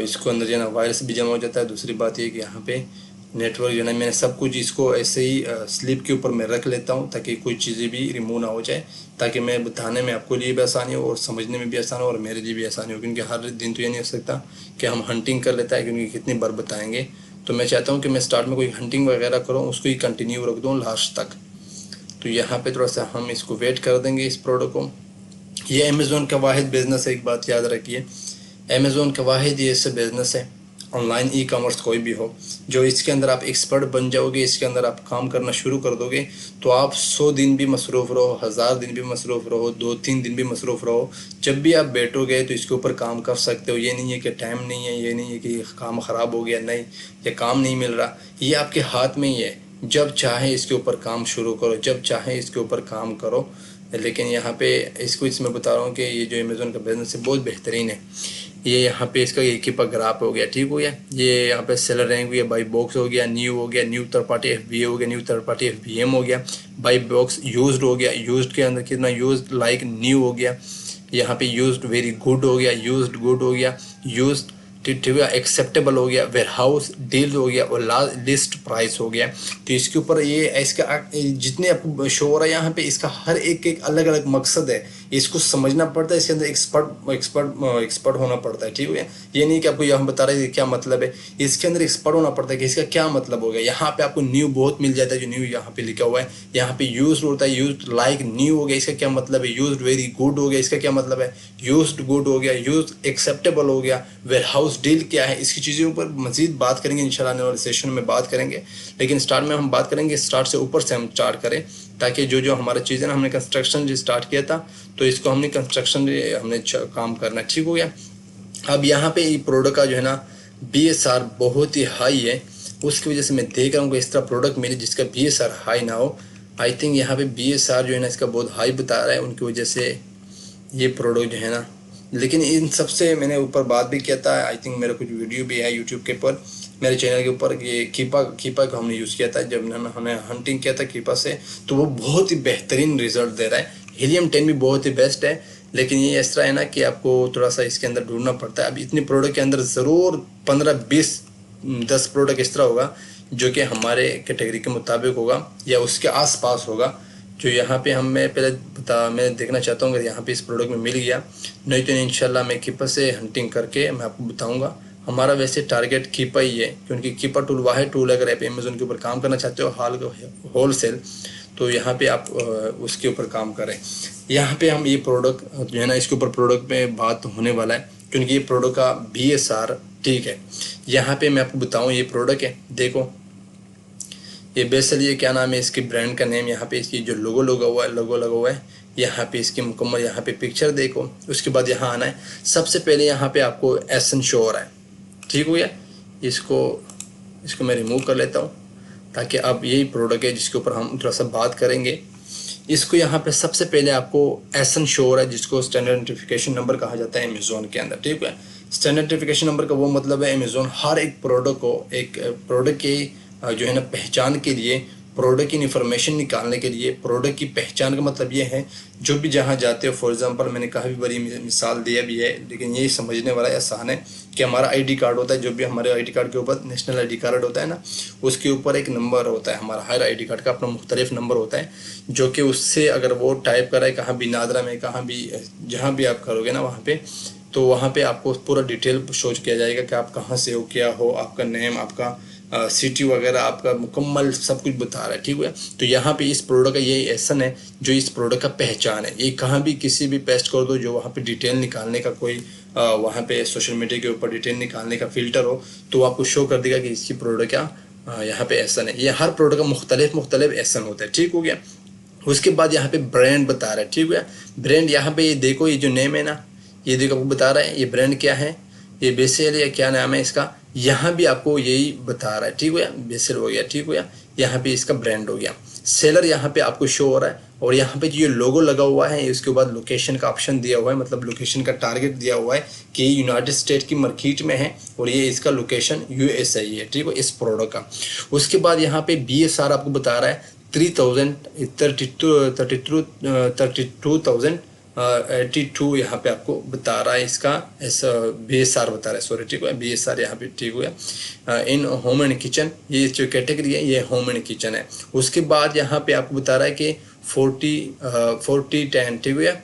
इसको अंदर जो है ना वायरस भी जमा हो जाता है। दूसरी बात ये कि यहाँ पे नेटवर्क जो है ना, मैंने सब कुछ इसको ऐसे ही स्लिप के ऊपर मैं रख लेता हूँ ताकि कोई चीज़ें भी रिमूव ना हो जाए, ताकि मैं बताने में आपको लिए भी आसानी हो और समझने में भी आसान हो और मेरे लिए भी आसानी हो। क्योंकि हर दिन तो ये नहीं हो सकता कि हम हंटिंग कर लेता है, क्योंकि कितनी बार बताएंगे। तो मैं चाहता हूँ कि मैं स्टार्ट में कोई हंटिंग वगैरह करूँ, उसको ही कंटिन्यू रख दूँ लास्ट तक। तो यहाँ पे थोड़ा सा हम इसको वेट कर देंगे इस प्रोडक्ट को। ये अमेज़ोन का वाहिद बिज़नेस है, एक बात याद रखिए, अमेज़ोन का वाहिद ये ऐसा बिज़नेस है, ऑनलाइन ई कॉमर्स कोई भी हो, जो इसके अंदर आप एक्सपर्ट बन जाओगे, इसके अंदर आप काम करना शुरू कर दोगे, तो आप 100 दिन भी मसरूफ़ रहो, 1000 दिन भी मसरूफ़ रहो, 2-3 दिन भी मसरूफ़ रहो, जब भी आप बैठोगे तो इसके ऊपर काम कर सकते हो। ये नहीं है कि टाइम नहीं है, ये नहीं है कि काम ख़राब हो गया, नहीं, ये काम नहीं मिल रहा, ये आपके हाथ में ही है। जब चाहे इसके ऊपर काम शुरू करो, जब चाहे इसके ऊपर काम करो। लेकिन यहाँ पे इसको इसमें बता रहा हूँ कि ये जो अमेज़ोन का बिज़नेस है बहुत बेहतरीन है। ये यहाँ पे इसका एक ही ग्राफ हो गया, ठीक हो गया। ये यहाँ पे सेलर रैंक हो गया, बाई बॉक्स हो गया, न्यू हो गया, न्यू थर्ड पार्टी FBA हो गया, न्यू थर्ड पार्टी FBM हो गया, बाई बॉक्स यूज्ड हो गया, यूज्ड के अंदर कितना यूज्ड लाइक न्यू हो गया, यहाँ पे यूज्ड वेरी गुड हो गया, यूज्ड गुड हो गया, यूज्ड ठीक है, एक्सेप्टेबल हो गया, वेयर हाउस डील हो गया और लिस्ट प्राइस हो गया। तो इसके ऊपर ये इसका जितने आपको शो हो रहा है यहाँ पे, इसका हर एक एक अलग अलग मकसद है, इसको समझना पड़ता है, इसके अंदर एक्सपर्ट होना पड़ता है। ठीक है, ये नहीं कि आपको यहाँ बता रहे क्या मतलब है, इसके अंदर एक्सपर्ट होना पड़ता है कि इसका क्या मतलब हो गया। यहाँ पे आपको न्यू बहुत मिल जाता है, जो न्यू यहाँ पे लिखा हुआ है, यहाँ पे यूज होता है, यूज लाइक न्यू हो गया, इसका क्या मतलब है, यूज वेरी गुड हो गया, इसका क्या मतलब है, यूज गुड हो गया, यूज एक्सेप्टेबल हो गया, वेयर हाउस डील क्या है, इसकी चीज़ों पर मजीद बात करेंगे इंशाल्लाह, आने वाले सेशन में बात करेंगे। लेकिन स्टार्ट में हम बात करेंगे, स्टार्ट से ऊपर से हम स्टार्ट करें, ताकि जो जो हमारा चीज़ें ना, हमने कंस्ट्रक्शन जो स्टार्ट किया था, तो इसको हमने कंस्ट्रक्शन हमने काम करना, ठीक हो गया। अब यहाँ पे ये प्रोडक्ट का जो है ना BSR बहुत ही हाई है, उसकी वजह से मैं देख रहा हूँ कि इस तरह प्रोडक्ट मेरे जिसका BSR हाई ना हो। आई थिंक यहाँ पे BSR जो है ना इसका बहुत हाई बता रहा है, उनकी वजह से ये प्रोडक्ट जो है ना। लेकिन इन सबसे मैंने ऊपर बात भी किया था, आई थिंक मेरा कुछ वीडियो भी है यूट्यूब के ऊपर, मेरे चैनल के ऊपर, ये कीपा को हमने यूज़ किया था जब हमने हंटिंग किया था कीपा से, तो वो बहुत ही बेहतरीन रिजल्ट दे रहा है। हीलियम 10 भी बहुत ही बेस्ट है, लेकिन ये इस तरह है ना कि आपको थोड़ा सा इसके अंदर ढूंढना पड़ता है। अब इतने प्रोडक्ट के अंदर ज़रूर 15-20-10 प्रोडक्ट इस तरह होगा जो कि हमारे कैटेगरी के मुताबिक होगा या उसके आसपास होगा, जो यहाँ पे मैं देखना चाहता हूँ अगर यहाँ पे इस प्रोडक्ट में मिल गया, नहीं तो इंशाल्लाह मैं कीपा से हंटिंग करके मैं आपको बताऊँगा। हमारा वैसे टारगेट कीपा ही है, क्योंकि कीपा टूल वाहिद टूल अगर आप अमेज़ोन के ऊपर काम करना चाहते हो होल सेल, तो यहाँ पे आप उसके ऊपर काम करें। यहाँ पे हम ये प्रोडक्ट जो है ना, इसके ऊपर प्रोडक्ट में बात होने वाला है, क्योंकि ये प्रोडक्ट का BSR ठीक है। यहाँ पे मैं आपको बताऊँ, ये प्रोडक्ट है, देखो ये बेसल, ये क्या नाम है इसके ब्रांड का नेम, यहाँ पे इसकी जो लोगो लगा हुआ है, यहाँ पे इसकी मुकम्मल यहाँ पे पिक्चर देखो। उसके बाद यहाँ आना है, सबसे पहले यहाँ पे आपको एसन शो हो रहा है, ठीक हो गया। इसको मैं रिमूव कर लेता हूँ, ताकि अब यही प्रोडक्ट है जिसके ऊपर हम थोड़ा सा बात करेंगे। इसको यहाँ पे सबसे पहले आपको एसन शो हो रहा है, जिसको स्टैंडर्ड नोटिफिकेशन नंबर कहा जाता है अमेज़ोन के अंदर, ठीक है। स्टैंडर्ड नोटिफिकेशन नंबर का वो मतलब है, अमेज़ोन हर एक प्रोडक्ट को एक प्रोडक्ट की जो है ना पहचान के लिए, प्रोडक्ट की इन्फॉर्मेशन निकालने के लिए, प्रोडक्ट की पहचान का मतलब ये है, जो भी जहाँ जाते हो, फॉर एग्जांपल मैंने काफ़ी बड़ी मिसाल दिया भी है, लेकिन ये समझने वाला आसान है कि हमारा ID कार्ड होता है, जो भी हमारे ID कार्ड के ऊपर नेशनल ID कार्ड होता है ना, उसके ऊपर एक नंबर होता है, हमारा हर ID कार्ड का अपना मुख्तलिफ नंबर होता है, जो कि उससे अगर वो टाइप करा है कहाँ भी नादरा में, कहाँ भी जहाँ भी आप करोगे ना वहाँ पे, तो वहाँ पे आपको पूरा डिटेल शो किया जाएगा कि आप कहाँ से हो, क्या हो, आपका नेम, आपका सिटी वगैरह, आपका मुकम्मल सब कुछ बता रहा है, ठीक है। तो यहाँ पे इस प्रोडक्ट का यही एसन है जो इस प्रोडक्ट का पहचान है। ये कहाँ भी किसी भी पेस्ट कर दो, जो वहाँ पे डिटेल निकालने का कोई वहाँ पे सोशल मीडिया के ऊपर डिटेल निकालने का फिल्टर हो, तो आपको शो कर देगा कि इसकी प्रोडक्ट क्या यहाँ पे एसन है। ये हर प्रोडक्ट का मुख्तलिफ एसन होता है, ठीक हो गया। उसके बाद यहाँ पे ब्रांड बता रहा है, ठीक है। ब्रांड यहाँ पे ये देखो, ये जो नेम है ना, ये देखो आपको बता रहा है ये ब्रांड क्या है, ये बेसेल या क्या नाम है इसका, यहाँ भी आपको यही बता रहा है, ठीक हो गया। बेसेल हो गया, ठीक हो गया। यहाँ पे इसका ब्रांड हो गया। सेलर यहाँ पे आपको शो हो रहा है, और यहाँ पे जो ये लोगो लगा हुआ है इसके बाद लोकेशन का ऑप्शन दिया हुआ है, मतलब लोकेशन का टारगेट दिया हुआ है कि यूनाइटेड स्टेट की मार्केट में है और ये इसका लोकेशन यूएसए है, ठीक है, इस प्रोडक्ट का। उसके बाद यहाँ पे BSR आपको बता रहा है 32,082 यहाँ पे आपको बता रहा है, इसका ऐसा BSR बता रहा है, सॉरी, ठीक है, BSR यहाँ पे ठीक हुआ। इन होम एंड किचन, ये जो कैटेगरी है ये होम एंड किचन है। उसके बाद यहाँ पे आपको बता रहा है कि 40-10, ठीक है,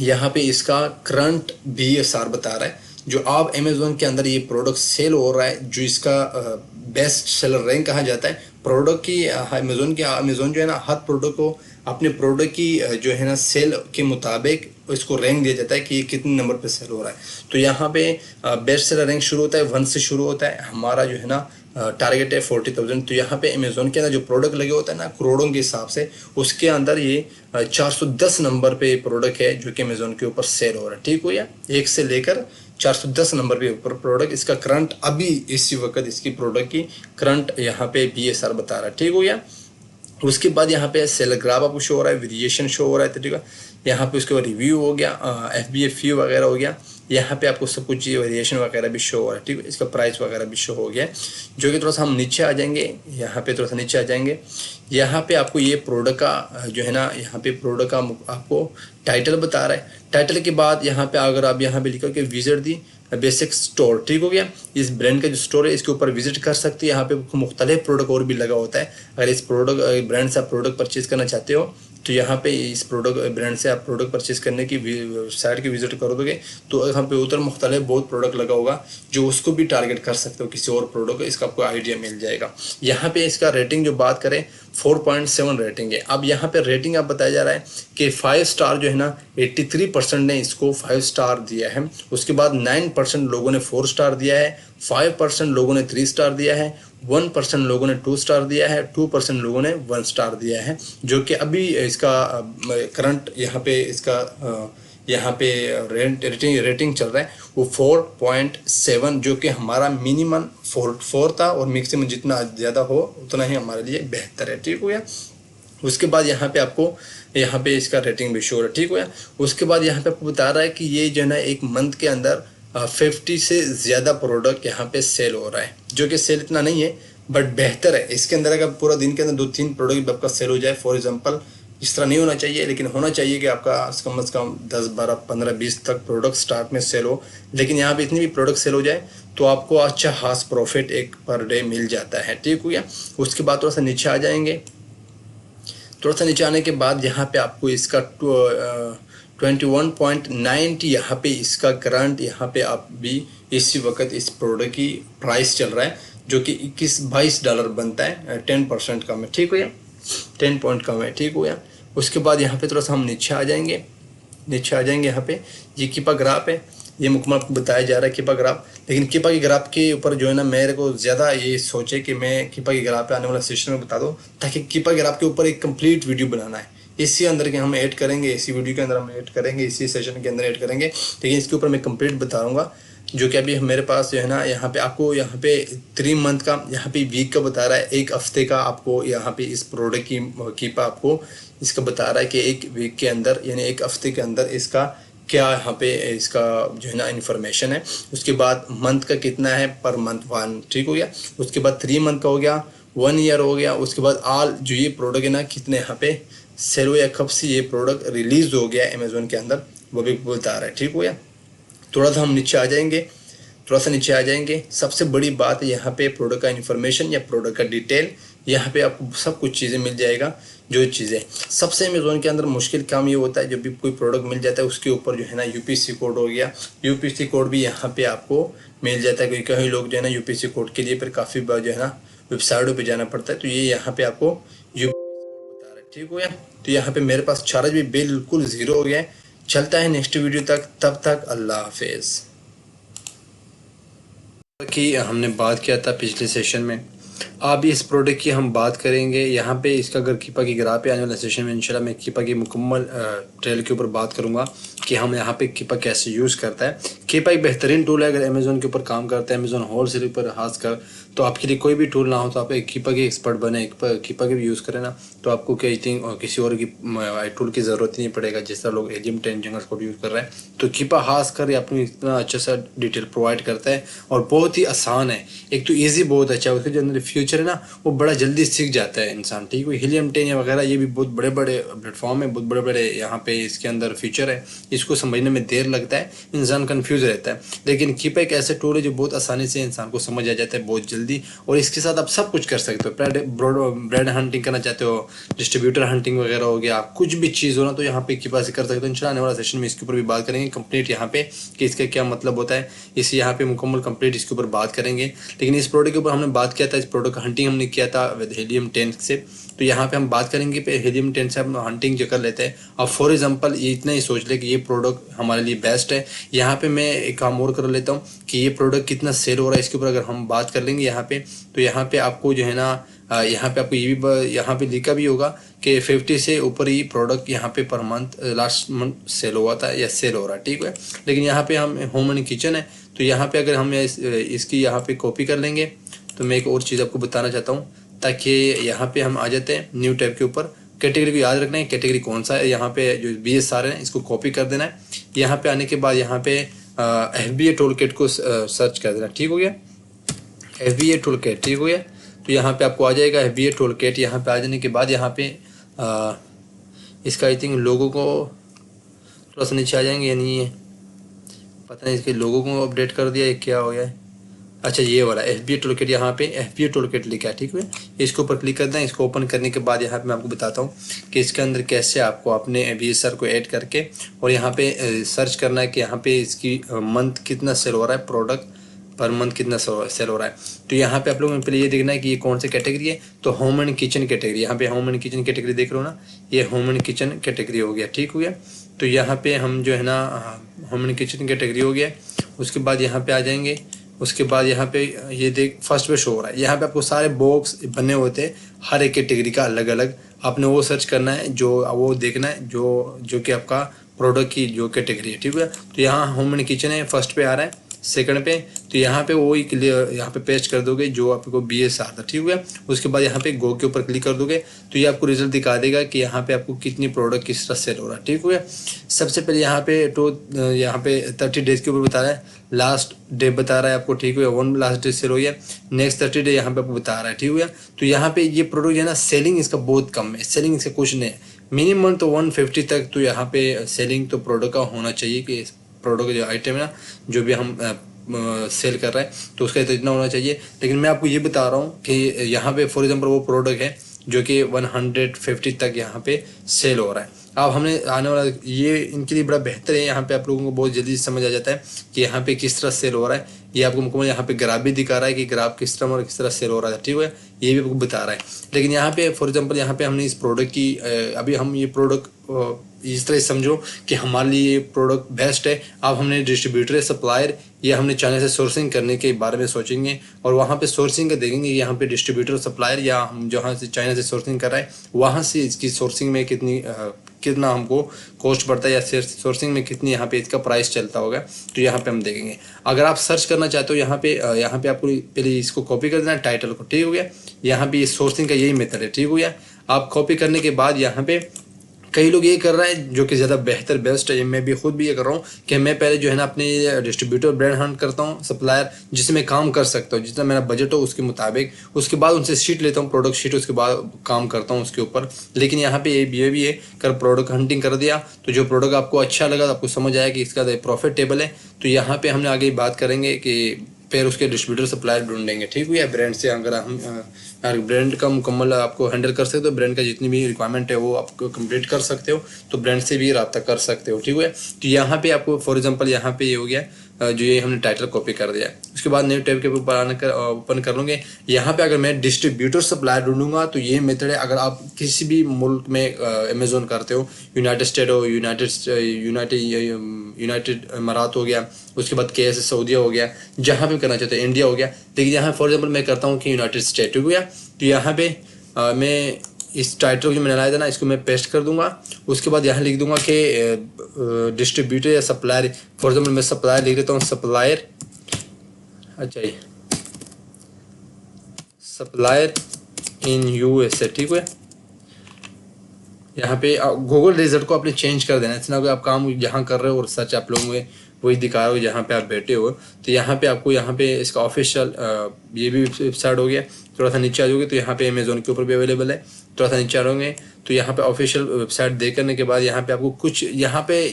यहाँ पे इसका करंट BSR बता रहा है। जो आप अमेज़ोन के अंदर ये प्रोडक्ट सेल हो रहा है, जो इसका बेस्ट सेलर रैंक कहा जाता है प्रोडक्ट की, अमेज़ोन जो है ना हर प्रोडक्ट को अपने प्रोडक्ट की जो है ना सेल के मुताबिक इसको रैंक दिया जाता है कि ये कितने नंबर पे सेल हो रहा है। तो यहाँ पे बेस्ट सेलर रैंक शुरू होता है 1 से शुरू होता है, हमारा जो है ना टारगेट है 40,000। तो यहाँ पे अमेज़ोन के अंदर जो प्रोडक्ट लगे होता है ना करोड़ों के हिसाब से, उसके अंदर ये 410 नंबर पे प्रोडक्ट है जो कि अमेज़ोन के ऊपर सेल हो रहा है, ठीक हो या 1 से लेकर 410 नंबर पे ऊपर प्रोडक्ट। इसका करंट अभी इसी वक्त इसकी प्रोडक्ट की करंट यहाँ पे BSR बता रहा है, ठीक हो गया। उसके बाद यहाँ पे सेलर ग्राफ आपको शो हो रहा है, वेरिएशन शो हो रहा है, ठीक है। यहाँ पे उसके बाद रिव्यू हो गया, FBA वगैरह हो गया, यहाँ पे आपको सब कुछ ये वेरिएशन वगैरह भी शो हो रहा है, ठीक है। इसका प्राइस वगैरह भी शो हो गया, जो कि थोड़ा सा हम नीचे आ जाएंगे, यहाँ पे थोड़ा सा नीचे आ जाएंगे। यहाँ पे आपको ये प्रोडक्ट का जो है ना, यहाँ पे प्रोडक्ट का आपको टाइटल बता रहा है। टाइटल के बाद यहाँ पे अगर आप यहाँ पे लिखो कि विजिट दी बेसिक स्टोर, ठीक हो गया, इस ब्रांड का जो स्टोर है इसके ऊपर विजिट कर सकते हैं। यहाँ पे मुख्तलिफ प्रोडक्ट और भी लगा होता है। अगर इस प्रोडक्ट ब्रांड से आप प्रोडक्ट परचेज करना चाहते हो तो यहाँ पे इस प्रोडक्ट ब्रांड से आप प्रोडक्ट परचेज करने की वेबसाइट की विजिट करोगे तो यहाँ पे उधर मुख्तलिफ बहुत प्रोडक्ट लगा होगा, जो उसको भी टारगेट कर सकते हो किसी और प्रोडक्ट का, इसका आपको आइडिया मिल जाएगा। यहाँ पे इसका रेटिंग जो बात करें 4.7 रेटिंग है। अब यहाँ पे रेटिंग आप बताया जा रहा है कि 5 स्टार जो है ना 83% ने इसको 5 स्टार दिया है। उसके बाद 9% लोगों ने 4 स्टार दिया है, 5% लोगों ने 3 स्टार दिया है, 1% लोगों ने 2 स्टार दिया है, 2% लोगों ने 1 स्टार दिया है। जो कि अभी इसका करंट यहाँ पे इसका यहाँ पे रेटिंग चल रहा है वो 4.7, जो कि हमारा मिनिमम 4 था और मैक्सिमम जितना ज़्यादा हो उतना ही हमारे लिए बेहतर है, ठीक हो गया। उसके बाद यहाँ पे आपको यहाँ पे इसका रेटिंग भी श्योर है, ठीक हो गया। उसके बाद यहाँ पे आपको बता रहा है कि ये जो है ना एक मंथ के अंदर 50 से ज़्यादा प्रोडक्ट यहाँ पे सेल हो रहा है, जो कि सेल इतना नहीं है बट बेहतर है। इसके अंदर अगर पूरा दिन के अंदर 2-3 प्रोडक्ट आपका सेल हो जाए, फॉर एग्जांपल, इस तरह नहीं होना चाहिए, लेकिन होना चाहिए कि आपका कम से कम 10, 12, 15, 20 तक प्रोडक्ट स्टार्ट में सेल हो। लेकिन यहाँ पे इतनी भी प्रोडक्ट सेल हो जाए तो आपको अच्छा खास प्रॉफिट एक पर डे मिल जाता है, ठीक हो गया। उसके बाद थोड़ा सा नीचे आ जाएंगे। थोड़ा सा नीचे आने के बाद यहाँ पे आपको इसका 21.90 यहाँ पे इसका करंट यहाँ पे आप भी इसी वक्त इस प्रोडक्ट की प्राइस चल रहा है, जो कि $21-22 बनता है, 10% कम है, ठीक हो गया, 10 पॉइंट कम है, ठीक हो गया। उसके बाद यहाँ पे थोड़ा सा हम नीचे आ जाएंगे। यहाँ पे ये कीपा ग्राफ है, ये मुकम्मल आपको बताया जा रहा है कीपा ग्राफ। लेकिन कीपा की ग्राफ के ऊपर जो है ना मेरे को ज़्यादा ये सोचे कि मैं कीपा की ग्राफ पे आने वाला सेशन में बता दूँ, ताकि कीपा ग्राफ के ऊपर एक कंप्लीट वीडियो बनाना है। इसी अंदर के हम ऐड करेंगे, इसी वीडियो के अंदर हम ऐड करेंगे, इसी सेशन के अंदर ऐड करेंगे, लेकिन इसके ऊपर मैं कंप्लीट बताऊँगा। जो कि अभी मेरे पास जो है ना यहाँ पे आपको यहाँ पे 3 मंथ का, यहाँ पे वीक का बता रहा है, 1 हफ्ते का आपको यहाँ पे इस प्रोडक्ट की कीपा आपको इसका बता रहा है कि 1 वीक के अंदर यानी 1 हफ्ते के अंदर इसका क्या यहाँ पे इसका जो है ना इन्फॉर्मेशन है। उसके बाद मंथ का कितना है पर मंथ 1, ठीक हो गया। उसके बाद 3 मंथ का हो गया, 1 ईयर हो गया। उसके बाद ऑल जो ये प्रोडक्ट है ना कितने यहाँ पे सेल हुआ, कब से ये प्रोडक्ट रिलीज हो गया अमेज़ोन के अंदर वो भी बता रहा है, ठीक हो गया। थोड़ा सा हम नीचे आ जाएंगे, सबसे बड़ी बात है यहाँ पे प्रोडक्ट का इन्फॉर्मेशन या प्रोडक्ट का डिटेल, यहाँ पे आपको सब कुछ चीज़ें मिल जाएगा। जो चीज़ें सबसे अमेज़ोन के अंदर मुश्किल काम ये होता है, जब भी कोई प्रोडक्ट मिल जाता है उसके ऊपर जो है ना UPC कोड हो गया, UPC कोड भी यहाँ पे आपको मिल जाता है। क्योंकि कई लोग जो है ना UPC कोड के लिए फिर काफ़ी बार जो है ना वेबसाइटों पर जाना पड़ता है, तो ये यहाँ पे आपको UPC कोड बता रहा है, ठीक हो गया। तो यहाँ पे मेरे पास चार्ज भी बिल्कुल 0 हो गया है। चलता है नेक्स्ट वीडियो तक, तब तक अल्लाह हाफिज़। की हमने बात किया था पिछले सेशन में, अब इस प्रोडक्ट की हम बात करेंगे। यहाँ पे इसका अगर कीपा की ग्राफ पे आने वाले सेशन में इंशाल्लाह मैं कीपा की मुकम्मल ट्रेल के ऊपर बात करूँगा कि हम यहाँ पे कीपा कैसे यूज़ करता है। कीपा एक बेहतरीन टूल है अगर अमेज़ोन के ऊपर काम करता है, अमेज़ोन होल सेल पर खास कर, तो आपके लिए कोई भी टूल ना हो तो आप एक कीपा के एक्सपर्ट बने, कीपा के भी यूज़ करें ना, तो आपको कई थिंग किसी और की टूल की ज़रूरत ही नहीं पड़ेगा। जिस तरह लोग हीलियम 10 जंगल को यूज़ कर रहे हैं, तो कीपा खास कर आपको इतना अच्छा सा डिटेल प्रोवाइड करता है और बहुत ही आसान है। एक तो ईजी बहुत अच्छा है, उसके जो अंदर फ्यूचर है ना वो बड़ा जल्दी सीख जाता है इंसान, ठीक है। हीलियम 10 या वगैरह ये भी बहुत बड़े बड़े प्लेटफॉर्म है, बहुत बड़े बड़े यहाँ पे इसके अंदर फीचर है, इसको समझने में देर लगता है, इंसान कंफ्यूज रहता है। लेकिन कीपा एक ऐसे टूल है जो बहुत आसानी से इंसान को समझ आ जाता है बहुत जल्दी, और इसके साथ आप सब कुछ कर सकते हो। ब्रेड हंटिंग करना चाहते हो, डिस्ट्रीब्यूटर हंटिंग वगैरह हो गया, कुछ भी चीज़ हो ना तो यहाँ पे कीपा से कर सकते हो। इंशाल्लाह आने वाला सेशन में इसके ऊपर भी बात करेंगे कंप्लीट यहाँ पे कि इसका क्या मतलब होता है, इस यहाँ पे मुकम्मल कंप्लीट इसके ऊपर बात करेंगे। लेकिन इस प्रोडक्ट के ऊपर हमने बात किया था, इस प्रोडक्ट का हंटिंग हमने किया था विद हीलियम 10 से, तो यहाँ पे हम बात करेंगे पे हीलियम 10 से हम हंटिंग जो कर लेते हैं। अब फॉर एग्जांपल ये इतना ही सोच ले कि ये प्रोडक्ट हमारे लिए बेस्ट है। यहाँ पे मैं एक काम और कर लेता हूँ कि ये प्रोडक्ट कितना सेल हो रहा है, इसके ऊपर अगर हम बात कर लेंगे यहाँ पे, तो यहाँ पे आपको जो है ना यहाँ पे आपको ये भी यहाँ पे लिखा भी होगा कि 50 से ऊपर ही प्रोडक्ट यहाँ पे per month last month cell हुआ था या सेल हो रहा है, ठीक है। लेकिन यहाँ पे हम होम एंड किचन है, तो यहाँ पे अगर हम इसकी यहाँ पे कॉपी कर लेंगे, तो मैं एक और चीज़ आपको बताना चाहता हूँ ताकि यहाँ पे हम आ जाते हैं न्यू टैब के ऊपर। कैटेगरी को याद रखना है, कैटेगरी कौन सा है, यहाँ पे जो BSR है इसको कॉपी कर देना है। यहाँ पे आने के बाद यहाँ पे FBA टूल किट को सर्च कर देना, ठीक हो गया। FBA टूल किट, ठीक हो गया। तो यहाँ पे आपको आ जाएगा FBA टूल किट। यहाँ पे आ जाने के बाद यहाँ पे इसका आई थिंक लोगों को थोड़ा सा नीचे आ जाएंगे या नहीं है पता नहीं, इसके लोगों को अपडेट कर दिया है क्या हो गया है। अच्छा ये वाला FBA टूल किट, यहाँ पे FBA टूल किट लिखा है, ठीक है। इसके ऊपर क्लिक करना है। इसको ओपन करने के बाद यहाँ पे मैं आपको बताता हूँ कि इसके अंदर कैसे आपको अपने BSR को ऐड करके और यहाँ पे सर्च करना है कि यहाँ पे इसकी मंथ कितना सेल हो रहा है, प्रोडक्ट पर मंथ कितना सेल हो रहा है। तो यहाँ पे आप लोगों को पहले ये देखना है कि ये कौन सी कैटेगरी है, तो होम एंड किचन कैटेगरी। यहाँ पे होम एंड किचन कैटेगरी देख रहे हो ना, ये होम एंड किचन कैटेगरी हो गया, ठीक हो गया। तो यहाँ पे हम जो है ना होम एंड किचन कैटेगरी हो गया। उसके बाद यहाँ पे आ जाएंगे। उसके बाद यहाँ पे ये देख फर्स्ट पे शो हो रहा है। यहाँ पे आपको सारे बॉक्स बने होते हैं हर एक कैटेगरी का अलग अलग, आपने वो सर्च करना है, जो वो देखना है जो कि आपका प्रोडक्ट की जो कैटेगरी है, ठीक है। तो यहाँ होम एंड किचन है, फर्स्ट पे आ रहा है, सेकंड पे, तो यहाँ पे वो यहाँ पे पेस्ट कर दोगे जो आपको BSR था, ठीक है। उसके बाद यहाँ पे गो के ऊपर क्लिक कर दोगे तो ये आपको रिजल्ट दिखा देगा कि यहाँ पे आपको कितनी प्रोडक्ट किस तरह सेल हो रहा है, ठीक है। सबसे पहले यहाँ पे यहाँ पे 30 डेज के ऊपर बता रहा है, लास्ट डे बता रहा है आपको, ठीक है। 1 लास्ट डे सेल हो गया, नेक्स्ट 30 डे यहाँ पे आपको बता रहा है, ठीक है। तो यहाँ पे ये प्रोडक्ट है ना, सेलिंग इसका बहुत कम है, सेलिंग इसका कुछ नहीं है। मिनिमम तो 150 तक तो यहाँ पे सेलिंग तो प्रोडक्ट का होना चाहिए कि प्रोडक्ट जो आइटम है ना जो भी हम सेल कर रहे हैं तो उसका तो इतना होना चाहिए। लेकिन मैं आपको ये बता रहा हूँ कि यहाँ पे फॉर एग्जांपल वो प्रोडक्ट है जो कि 150 तक यहाँ पे सेल हो रहा है। अब हमने आने वाला ये इनके लिए बड़ा बेहतर है, यहाँ पे आप लोगों को बहुत जल्दी समझ आ जाता है कि यहाँ पे किस तरह सेल हो रहा है। ये आपको मुकम्मल यहाँ पे ग्राफ भी दिखा रहा है कि ग्राफ किस तरह और किस तरह सेल हो रहा है, ठीक है। ये भी आपको बता रहा है। लेकिन यहाँ पे फॉर एग्जांपल यहाँ पे हमने इस प्रोडक्ट की अभी हम ये प्रोडक्ट इस तरह समझो कि हमारे लिए ये प्रोडक्ट बेस्ट है। अब हमने डिस्ट्रीब्यूटर सप्लायर या हमने चाइना से सोर्सिंग करने के बारे में सोचेंगे और वहाँ पे सोर्सिंग का देखेंगे, यहाँ पे डिस्ट्रीब्यूटर सप्लायर या हम जहाँ से चाइना से सोर्सिंग कर रहे हैं वहाँ से इसकी सोर्सिंग में कितना हमको कॉस्ट पड़ता है या सोर्सिंग में कितनी यहाँ पे इसका प्राइस चलता होगा, तो यहाँ पे हम देखेंगे। अगर आप सर्च करना चाहते हो यहाँ पे आपको पहले इसको कॉपी कर देना है टाइटल को, ठीक हो गया। यहाँ पे सोर्सिंग का यही मेथड है, ठीक हो गया। आप कॉपी करने के बाद यहाँ पे कई लोग ये कर रहे हैं जो कि ज़्यादा बेहतर बेस्ट है, मैं भी खुद भी ये कर रहा हूँ कि मैं पहले जो है ना अपने डिस्ट्रीब्यूटर ब्रांड हंट करता हूँ, सप्लायर जिससे मैं काम कर सकता हूँ, जितना मेरा बजट हो उसके मुताबिक। उसके बाद उनसे शीट लेता हूँ, प्रोडक्ट शीट, उसके बाद काम करता हूँ उसके ऊपर। लेकिन यहाँ पे ये भी है कर प्रोडक्ट हंटिंग कर दिया तो जो प्रोडक्ट आपको अच्छा लगा, आपको समझ आया कि इसका प्रॉफिटेबल है, तो यहाँ पे हमने आगे बात करेंगे कि फिर उसके डिस्ट्रीब्यूटर सप्लायर ढूंढेंगे, ठीक है। ब्रांड से अगर हम ब्रांड का मुकम्मल आपको हैंडल कर सकते हो, ब्रांड का जितनी भी रिक्वायरमेंट है वो आपको कंप्लीट कर सकते हो, तो ब्रांड से भी रब्ता कर सकते हो, ठीक है। तो यहाँ पे आपको फॉर एग्जांपल यहाँ पे ये हो गया जो ये हमने टाइटल कॉपी कर दिया। उसके बाद न्यू टैब के ऊपर ओपन कर लूँगे। यहाँ पे अगर मैं डिस्ट्रीब्यूटर सप्लायर ढूंढूंगा तो ये मेथड है। अगर आप किसी भी मुल्क में अमेजोन करते हो, यूनाइटेड स्टेट हो, यूनाइटेड अमारात हो गया, उसके बाद KSA सऊदीया हो गया, जहाँ पे करना चाहते हो, इंडिया हो गया। लेकिन यहाँ फॉर एग्जाम्पल मैं करता हूँ कि यूनाइटेड स्टेट हो गया, तो यहाँ पे मैं इस टाइटल जो मैंने लाया था ना इसको मैं पेस्ट कर दूंगा। उसके बाद यहाँ लिख दूंगा कि डिस्ट्रीब्यूटर या सप्लायर, फॉर एग्जाम्पल मैं सप्लायर लिख देता हूँ, सप्लायर। अच्छा सप्लायर इन यूएसए, ठीक है। यहाँ पे गूगल रिजल्ट को आपने चेंज कर देना है, इतना कोई आप काम जहाँ कर रहे हो और सच आप लोगों में वही दिखा रहे हो जहाँ पे आप बैठे हो। तो यहाँ पे आपको यहाँ पे इसका ऑफिशियल ये भी वेबसाइट हो गया। थोड़ा सा नीचे आ जाओगे तो यहाँ पे अमेजोन के ऊपर भी अवेलेबल है। थोड़ा सा नीचे आ जाओगे तो यहाँ पे ऑफिशियल वेबसाइट देख करने के बाद यहाँ पे आपको कुछ यहाँ पे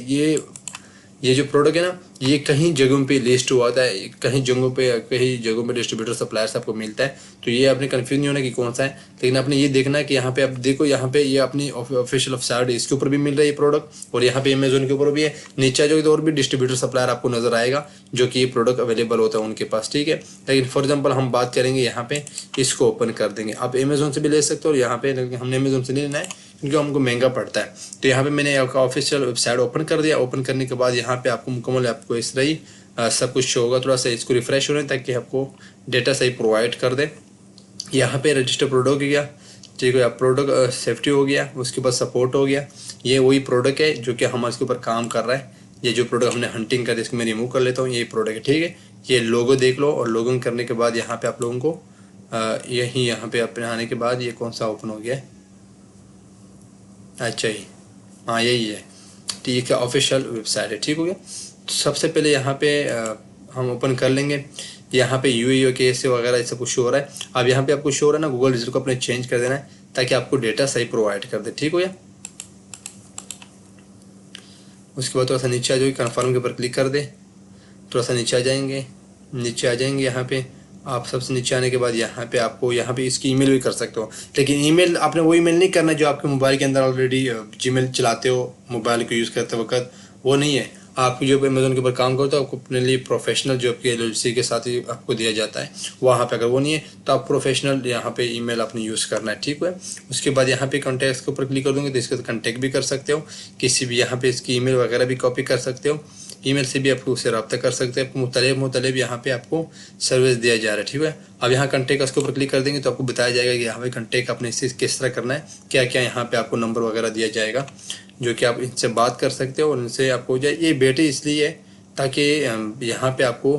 ये जो प्रोडक्ट है ना, ये कहीं जगहों पे लिस्ट हुआ था, कहीं जगहों पे डिस्ट्रीब्यूटर सप्लायर्स आपको मिलता है। तो ये आपने कंफ्यूज नहीं होना कि कौन सा है, लेकिन आपने ये देखना है कि यहाँ पे आप देखो, यहाँ पे ये अपनी ऑफिशियल वेबसाइट है, इसके ऊपर भी मिल रहा है ये प्रोडक्ट, और यहाँ पे अमेजोन के ऊपर भी है। नीचे जाओगे तो और भी डिस्ट्रीब्यूटर सप्लायर आपको नजर आएगा जो कि ये प्रोडक्ट अवेलेबल होता है उनके पास, ठीक है। लेकिन फॉर एग्जाम्पल हम बात करेंगे यहाँ पे, इसको ओपन कर देंगे। आप अमेजोन से भी ले सकते हो, और यहाँ पे हमने अमेजोन से नहीं लेना है क्योंकि हमको महंगा पड़ता है। तो यहाँ पे मैंने ऑफिशियल वेबसाइट ओपन कर दिया। ओपन करने के बाद यहाँ पे आपको मुकम्मल आपको इस तरह ही सब कुछ शो होगा। थोड़ा सा इसको रिफ्रेश होने ताकि आपको डेटा सही प्रोवाइड कर दे। यहाँ पे रजिस्टर प्रोडक्ट हो गया, ठीक है, प्रोडक्ट सेफ्टी हो गया, उसके बाद सपोर्ट हो गया। ये वही प्रोडक्ट है जो कि हम इसके ऊपर काम कर रहा है। ये जो प्रोडक्ट हमने हंटिंग कर, इसको मैं रिमूव कर लेता हूँ, ये प्रोडक्ट है, ठीक है। ये लोगो देख लो, और लोगो करने के बाद यहाँ पे आप लोगों को यही यहाँ पे अपने आने के बाद ये कौन सा ओपन हो गया है, अच्छा ही, हाँ यही है, ठीक है, ऑफिशियल वेबसाइट है, ठीक हो गया। सबसे पहले यहाँ पे हम ओपन कर लेंगे। यहाँ पे यूएई केस वगैरह सब कुछ शो हो रहा है। अब यहाँ पे आपको शो हो रहा है ना, गूगल रिजल्ट को अपने चेंज कर देना है ताकि आपको डेटा सही प्रोवाइड कर दे, ठीक हो गया। उसके बाद थोड़ा सा नीचे आ जाओगे, कन्फर्म के ऊपर क्लिक कर दे। थोड़ा सा नीचे आ जाएंगे यहाँ पे आप सबसे नीचे आने के बाद यहाँ पे आपको यहाँ पे इसकी ईमेल भी कर सकते हो, लेकिन ईमेल आपने वो ईमेल नहीं करना जो आपके मोबाइल के अंदर ऑलरेडी जीमेल चलाते हो मोबाइल को यूज़ करते वक्त, वो नहीं है। आप जो अमेजोन के ऊपर काम करते हो आपको अपने लिए प्रोफेशनल जो आपके एलएलसी के साथ ही आपको दिया जाता है, वहाँ पे अगर वो नहीं है तो आप प्रोफेशनल यहाँ पे ईमेल अपने यूज़ करना है, ठीक है। उसके बाद यहाँ पे कॉन्टैक्ट्स के ऊपर क्लिक कर दूँगे तो इसके साथ कॉन्टैक्ट भी कर सकते हो, किसी भी यहाँ पे इसकी ईमेल वगैरह भी कॉपी कर सकते हो। ईमेल से भी आपको उससे रब्ता कर सकते हैं। आपको मुख्तलिफ यहाँ पे आपको सर्विस दिया जा रहा है, ठीक है। अब यहाँ कंटेक्ट उसके ऊपर क्लिक कर देंगे तो आपको बताया जाएगा कि यहाँ पे कंटेक्ट अपने इससे किस तरह करना है, क्या क्या यहाँ पे आपको नंबर वगैरह दिया जाएगा जो कि आप इनसे बात कर सकते हो और इनसे आपको जाए। ये बेटे इसलिए है ताकि यहाँ पे आपको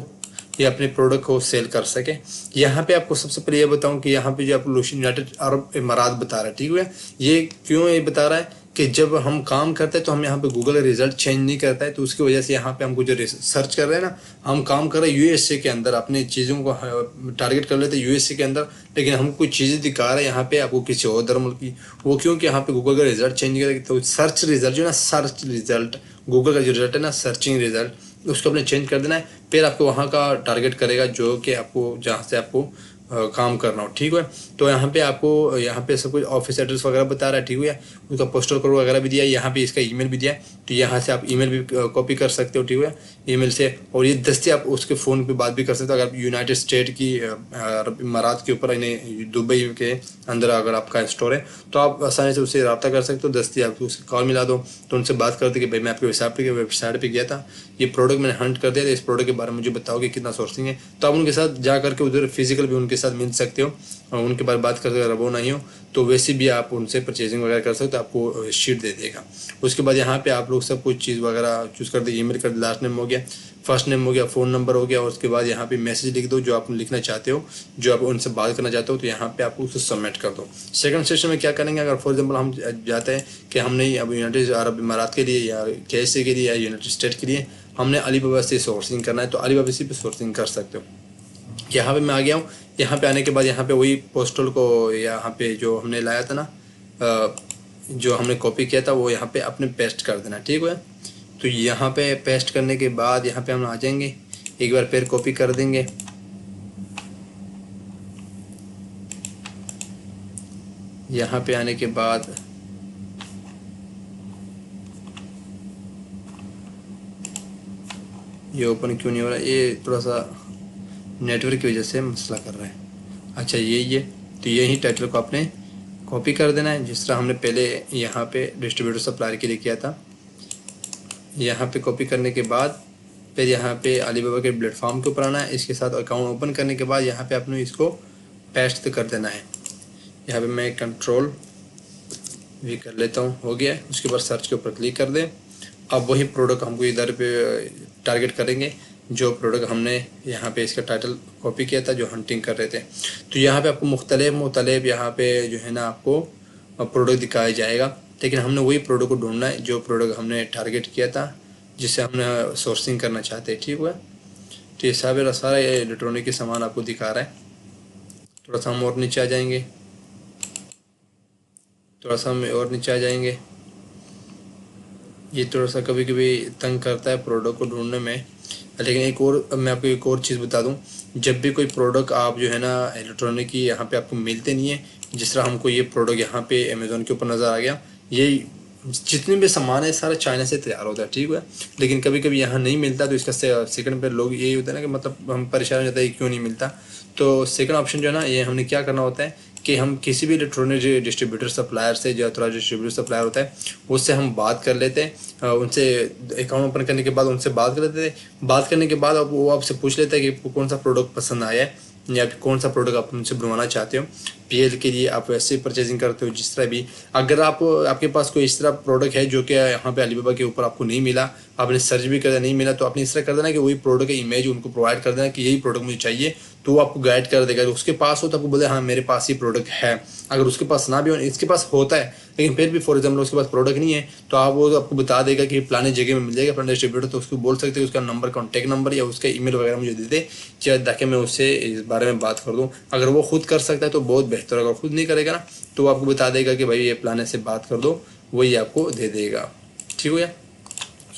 ये अपने प्रोडक्ट को सेल कर सके। यहाँ पे आपको सबसे पहले ये बताऊँ कि यहाँ पे जो आपको यूनाइटेड अरब इमारात बता रहा है, ठीक है। ये क्यों ये बता रहा है कि जब हम काम करते हैं तो हम यहाँ पे गूगल रिजल्ट चेंज नहीं करता है, तो उसकी वजह से यहाँ पे हमको जो सर्च कर रहे हैं ना, हम काम कर रहे हैं यूएसए के अंदर, अपनी चीज़ों को टारगेट कर लेते हैं यूएसए के अंदर, लेकिन हमको कुछ चीज़ें दिखा रहा है यहाँ पे आपको किसी और धर्म की। वो क्यों कि यहाँ पे गूगल का रिजल्ट चेंज करेगा, तो सर्च रिजल्ट जो है ना, सर्च रिजल्ट गूगल का जो रिजल्ट है ना, सर्चिंग रिजल्ट, उसको अपने चेंज कर देना है। फिर आपको वहाँ का टारगेट करेगा जो कि आपको जहाँ से आपको काम करना हो, ठीक है। तो यहाँ पे आपको यहाँ पे सब कुछ ऑफिस एड्रेस वगैरह बता रहा है, ठीक है। उसका पोस्टल कोड वगैरह भी दिया है, यहाँ पे इसका ईमेल भी दिया है, तो यहाँ से आप ईमेल भी कॉपी कर सकते हो, ठीक है, ईमेल से। और ये दस्ती आप उसके फ़ोन पे बात भी कर सकते हो। अगर यूनाइटेड स्टेट की अरब इमारात के ऊपर यानी दुबई के अंदर अगर आपका स्टोर है तो आप आसानी से उससे रब्ता कर सकते हो। दस्ती आप उससे कॉल मिला दो तो उनसे बात करते कि भाई मैं आपके वेबसाइट पर गया था, ये प्रोडक्ट मैंने हंट कर दिया था, इस प्रोडक्ट के बारे में मुझे बताओ कि कितना सोर्सिंग है। तो आप उनके साथ जा करके उधर फिजिकल भी उनके साथ मिल सकते हो और उनके बारे में बात करते अगर वो नहीं हो तो वैसे भी आप उनसे परचेजिंग वगैरह कर सकते हो, आपको शीट दे देगा। उसके बाद यहाँ पे आप लोग सब कुछ चीज़ वगैरह चूज़ कर दे, ईमेल कर दे, लास्ट नेम हो गया, फर्स्ट नेम हो गया, फ़ोन नंबर हो गया, और उसके बाद यहाँ पे मैसेज लिख दो जो आप लिखना चाहते हो, जो आप उनसे बात करना चाहते हो, तो यहाँ पे आपको उसको सबमिट कर दो। सेकंड सेशन में क्या करेंगे, अगर फॉर एग्जांपल हम जाते हैं कि हमने अब यूनाइटेड अरब इमारात के लिए या KSA के लिए या यूनाइटेड स्टेट के लिए हमने अलीबाबा से सोर्सिंग करना है, तो अलीबाबा से भी सोर्सिंग कर सकते हो। यहाँ पे मैं आ गया हूँ। यहाँ पे आने के बाद यहाँ पे वही पोस्टल को यहाँ पे जो हमने लाया था ना, जो हमने कॉपी किया था वो यहाँ पे अपने पेस्ट कर देना, ठीक है। तो यहाँ पे पेस्ट करने के बाद यहाँ पे हम आ जाएंगे, एक बार फिर कॉपी कर देंगे। यहाँ पे आने के बाद ये ओपन क्यों नहीं हो रहा है, ये थोड़ा सा नेटवर्क की वजह से मसला कर रहा है। अच्छा ये तो यही टाइटल को आपने कॉपी कर देना है जिस तरह हमने पहले यहाँ पे डिस्ट्रीब्यूटर सप्लायर के लिए किया था। यहाँ पे कॉपी करने के बाद फिर यहाँ पे अलीबाबा के प्लेटफॉर्म के ऊपर आना है, इसके साथ अकाउंट ओपन करने के बाद यहाँ पे आपने इसको पेस्ट कर देना है। यहाँ पे मैं कंट्रोल भी कर लेता हूँ, हो गया है। उसके बाद सर्च के ऊपर क्लिक कर दें। अब वही प्रोडक्ट हमको इधर पे टारगेट करेंगे जो प्रोडक्ट हमने यहाँ पे इसका टाइटल कॉपी किया था जो हंटिंग कर रहे थे। तो यहाँ पे आपको मुख्तलिफ यहाँ पे जो है ना आपको प्रोडक्ट दिखाया जाएगा, लेकिन हमने वही प्रोडक्ट को ढूंढना है जो प्रोडक्ट हमने टारगेट किया था, जिससे हमने सोर्सिंग करना चाहते हैं। ठीक हुआ। तो ये सारा ये इलेक्ट्रॉनिक के सामान आपको दिखा रहा है। थोड़ा सा हम और नीचे आ जाएंगे, ये थोड़ा सा कभी कभी तंग करता है प्रोडक्ट को ढूंढने में। लेकिन मैं आपको एक और चीज़ बता दूं, जब भी कोई प्रोडक्ट आप जो है ना इलेक्ट्रॉनिक की यहाँ पे आपको मिलते नहीं है, जिस तरह हमको ये प्रोडक्ट यहाँ पे अमेज़ोन के ऊपर नज़र आ गया, ये जितने भी सामान है सारा चाइना से तैयार होता है। ठीक है। लेकिन कभी कभी यहाँ नहीं मिलता, तो इसका सेकंड पे लोग यही होता है ना कि मतलब हम परेशान हो जाता है क्यों नहीं मिलता। तो सेकंड ऑप्शन जो है ना, ये हमने क्या करना होता है कि हम किसी भी इलेक्ट्रॉनिक डिस्ट्रीब्यूटर सप्लायर से, जो थोड़ा डिस्ट्रीब्यूटर सप्लायर होता है उससे हम बात कर लेते हैं। उनसे अकाउंट ओपन करने के बाद उनसे बात कर लेते थे। बात करने के बाद अब वो आपसे पूछ लेता है कि कौन सा प्रोडक्ट पसंद आया है या फिर कौन सा प्रोडक्ट आप उनसे बनवाना चाहते हो। पीएल के लिए आप वैसे परचेजिंग करते हो जिस तरह भी। अगर आपके पास कोई इस तरह प्रोडक्ट है जो कि यहाँ पे अलीबाबा के ऊपर आपको नहीं मिला, आपने सर्च भी कर नहीं मिला, तो आपने इस तरह कर देना कि वही प्रोडक्ट की इमेज उनको प्रोवाइड कर देना कि यही प्रोडक्ट मुझे चाहिए, तो वो आपको गाइड कर देगा। उसके पास हो तो आपको बोले हाँ मेरे पास ये प्रोडक्ट है। अगर उसके पास ना भी हो, इसके पास होता है लेकिन फिर भी फॉर एग्जाम्पल उसके पास प्रोडक्ट नहीं है, तो आप वो आपको बता देगा कि फलाने जगह में मिल जाएगा फलाने डिस्ट्रीब्यूटर, तो उसको बोल सकते हैं उसका नंबर, कॉन्टैक्ट नंबर या उसका ईमेल वगैरह मुझे दे दे ताकि मैं उससे इस बारे में बात कर दूँ। अगर वो खुद कर सकता है तो बहुत बेहतर, अगर खुद नहीं करेगा ना तो आपको बता देगा कि भाई ये फलाने से बात कर दो, वही आपको दे देगा। ठीक हो गया।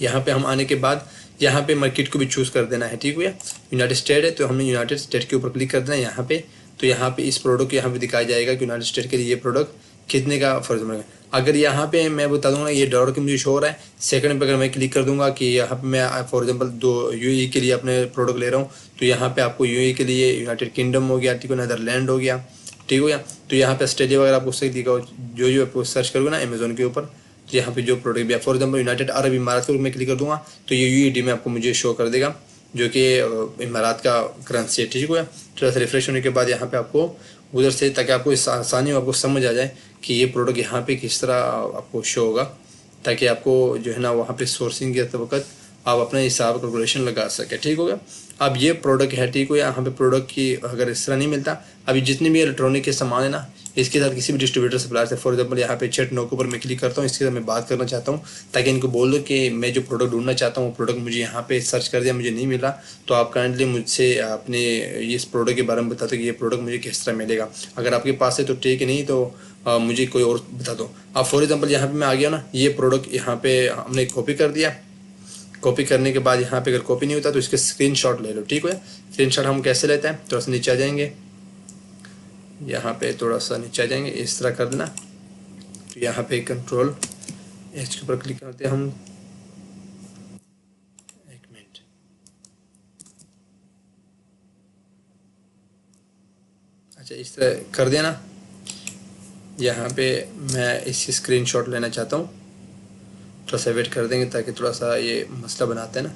यहाँ पे हम आने के बाद यहाँ पे मार्केट को भी चूज़ कर देना है। ठीक हो गया। यूनाइटेड स्टेट है तो हमने यूनाइटेड स्टेट के ऊपर क्लिक कर देना है यहाँ पे। तो यहाँ पे इस प्रोडक्ट को यहाँ पे दिखाया जाएगा कि यूनाइटेड स्टेट के लिए ये प्रोडक्ट कितने का फर्ज बनेगा। अगर यहाँ पे मैं बता दूंगा ये डॉलर की मुझे शो हो रहा है, सेकंड पे अगर मैं क्लिक कर दूंगा कि यहाँ पे मैं फॉर एग्जांपल 2 यूएई के लिए अपने प्रोडक्ट ले रहा हूँ, तो यहाँ पे आपको यूएई के लिए यूनाइटेड किंगडम हो गया, ठीक है, नदरलैंड हो गया, ठीक हो गया। तो यहाँ पे ऑस्ट्रेलिया वगैरह आपको सही दिखा, जो आपको सर्च करोगे ना अमेजोन के ऊपर, तो यहाँ पे जो प्रोडक्ट भी है फॉर एग्जाम्पल यूनाइटेड अरब इमारात के ऊपर मैं क्लिक कर दूंगा तो ये यूएडी में आपको मुझे शो कर देगा, जो कि इमारात का करेंसी है। ठीक है। थोड़ा सा रिफ्रेश होने के बाद यहाँ पे आपको उधर से, ताकि आपको इस आसानी हो, आपको समझ आ जाए कि ये प्रोडक्ट यहाँ पे किस तरह आपको शो होगा, ताकि आपको जो है ना वहाँ पे सोर्सिंग के वक्त आप अपने हिसाब कैलकुलेशन लगा सके। ठीक हो गया। अब ये प्रोडक्ट है, ठीक हो, यहाँ पे प्रोडक्ट की अगर इस तरह नहीं मिलता, अभी जितने भी इलेक्ट्रॉनिक के सामान है ना, इसके साथ किसी भी डिस्ट्रीब्यूटर सप्लायर से फॉर एग्जांपल यहाँ पे चैट नो के ऊपर मैं क्लिक करता हूँ, इसके साथ मैं बात करना चाहता हूँ, ताकि इनको बोल दो कि मैं जो प्रोडक्ट ढूंढना चाहता हूँ वो प्रोडक्ट मुझे यहाँ पे सर्च कर दिया, मुझे नहीं मिला, तो आप काइंडली मुझसे अपने इस प्रोडक्ट के बारे में बता दो कि ये प्रोडक्ट मुझे किस तरह मिलेगा। अगर आपके पास है तो ठीक है, नहीं तो मुझे कोई और बता दो। अब फॉर एग्जाम्पल यहाँ पे मैं आ गया ना, ये प्रोडक्ट यहाँ पे हमने कॉपी कर दिया। कॉपी करने के बाद यहाँ पे अगर कॉपी नहीं होता तो इसके स्क्रीनशॉट ले लो। ठीक है। स्क्रीनशॉट हम कैसे लेते हैं, थोड़ा सा नीचे आ जाएंगे, यहाँ पे थोड़ा सा नीचे आ जाएंगे, इस तरह कर देना। तो यहाँ पे कंट्रोल एच के ऊपर क्लिक करते हैं हम, एक मिनट, अच्छा इस तरह कर देना। यहाँ पे मैं इसकी स्क्रीनशॉट लेना चाहता हूँ, थोड़ा सा वेट कर देंगे ताकि थोड़ा सा ये मसला बनाते हैं ना।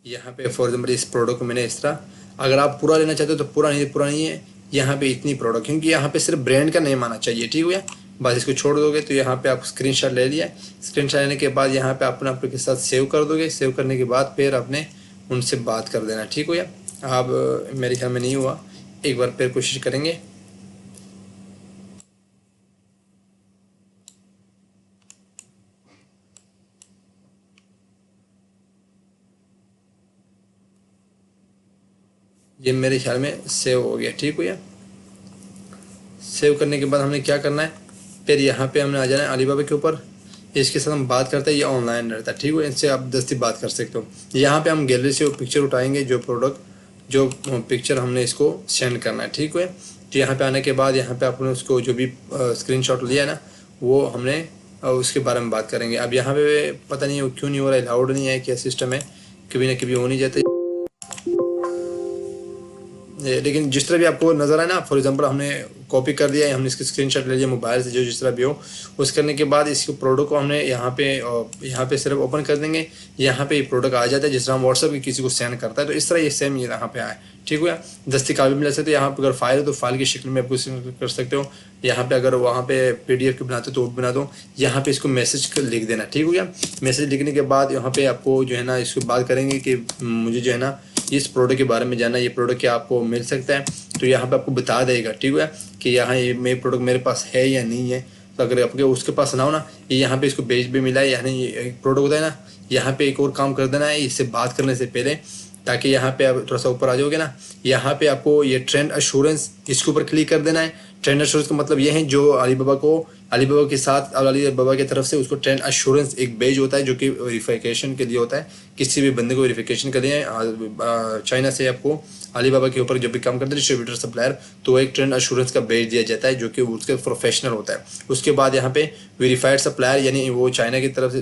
यहाँ पे फॉर एग्जाम्पल इस प्रोडक्ट को मैंने इस तरह, अगर आप पूरा लेना चाहते हो तो पूरा नहीं है, यहाँ पे इतनी प्रोडक्ट, क्योंकि यहाँ पे सिर्फ ब्रांड का नेम आना चाहिए। ठीक है। बस इसको छोड़ दोगे तो यहाँ पे आप स्क्रीनशॉट ले लिया। स्क्रीनशॉट लेने के बाद यहाँ पे अपने आपके साथ सेव कर दोगे। सेव करने के बाद फिर अपने उनसे बात कर देना। ठीक हो गया। अब मेरे ख्याल में नहीं हुआ, एक बार फिर कोशिश करेंगे। ये मेरे ख्याल में सेव हो गया। ठीक हो गया। सेव करने के बाद हमने क्या करना है, फिर यहाँ पे हमने आ जाना है अलीबाबा के ऊपर। इसके साथ हम बात करते हैं, ये ऑनलाइन रहता है। ठीक है। इनसे आप दस्ती बात कर सकते हो। यहाँ पे हम गैलरी से वो पिक्चर उठाएंगे, जो प्रोडक्ट जो पिक्चर हमने इसको सेंड करना है। ठीक है। तो यहाँ पे आने के बाद यहाँ पे आपने उसको जो भी स्क्रीनशॉट लिया है ना, वो हमने उसके बारे में बात करेंगे। अब यहाँ पे पता नहीं क्यों नहीं हो रहा है, अलाउड नहीं है, क्या सिस्टम है, कभी ना कभी हो नहीं जाता। लेकिन जिस तरह भी आपको नज़र आए ना, फॉर एग्जांपल हमने कॉपी कर दिया है, हमने इसकी स्क्रीनशॉट ले लिया मोबाइल से, जो जिस तरह भी हो, उस करने के बाद इसको प्रोडक्ट को हमने यहाँ पे सिर्फ ओपन कर देंगे। यहाँ पे ये प्रोडक्ट आ जाता है जिस तरह हम व्हाट्सएप की किसी को सेंड करता है, तो इस तरह ये सेम ये यहाँ पे आए, ठीक हो गया। दस्तकाबी मिला सकते हो, यहाँ पे अगर फाइल है तो फाइल की शक्ल में आप कुछ कर सकते हो। यहाँ पे अगर वहाँ पे PDF की बनाते हो तो वो बना दो। यहाँ पे इसको मैसेज लिख देना, ठीक हो गया। मैसेज लिखने के बाद यहाँ पे आपको जो है ना इसको बात करेंगे कि मुझे जो है ना इस प्रोडक्ट के बारे में जानना, ये प्रोडक्ट क्या आपको मिल सकता है, तो यहाँ पे आपको बता देगा, ठीक है, कि यहाँ ये मेरे प्रोडक्ट मेरे पास है या नहीं है। तो अगर आपके उसके पास ना हो ना, ये यहाँ पे इसको भेज भी मिला है, यानी एक प्रोडक्ट होता है ना, यहाँ पे एक और काम कर देना है इससे बात करने से पहले, ताकि यहाँ पे आप थोड़ा सा ऊपर आ जाओगे ना, यहाँ पे आपको ये ट्रेंड एश्योरेंस इसके ऊपर क्लिक कर देना है। ट्रेंड एश्योरेंस का मतलब ये है जो अलीबाबा के साथ अलीबाबा की तरफ से उसको ट्रेंड एश्योरेंस एक पेज होता है जो कि वेरिफिकेशन के लिए होता है, किसी भी बंदे को वेरिफिकेशन के लिए चाइना से आपको अलीबाबा के ऊपर जब भी काम करते हैं डिस्ट्रीब्यूटर सप्लायर, तो एक ट्रेंड एश्योरेंस का बेच दिया जाता है जो कि उसके प्रोफेशनल होता है। उसके बाद यहाँ पे वेरीफाइड सप्लायर, यानी वो चाइना की तरफ से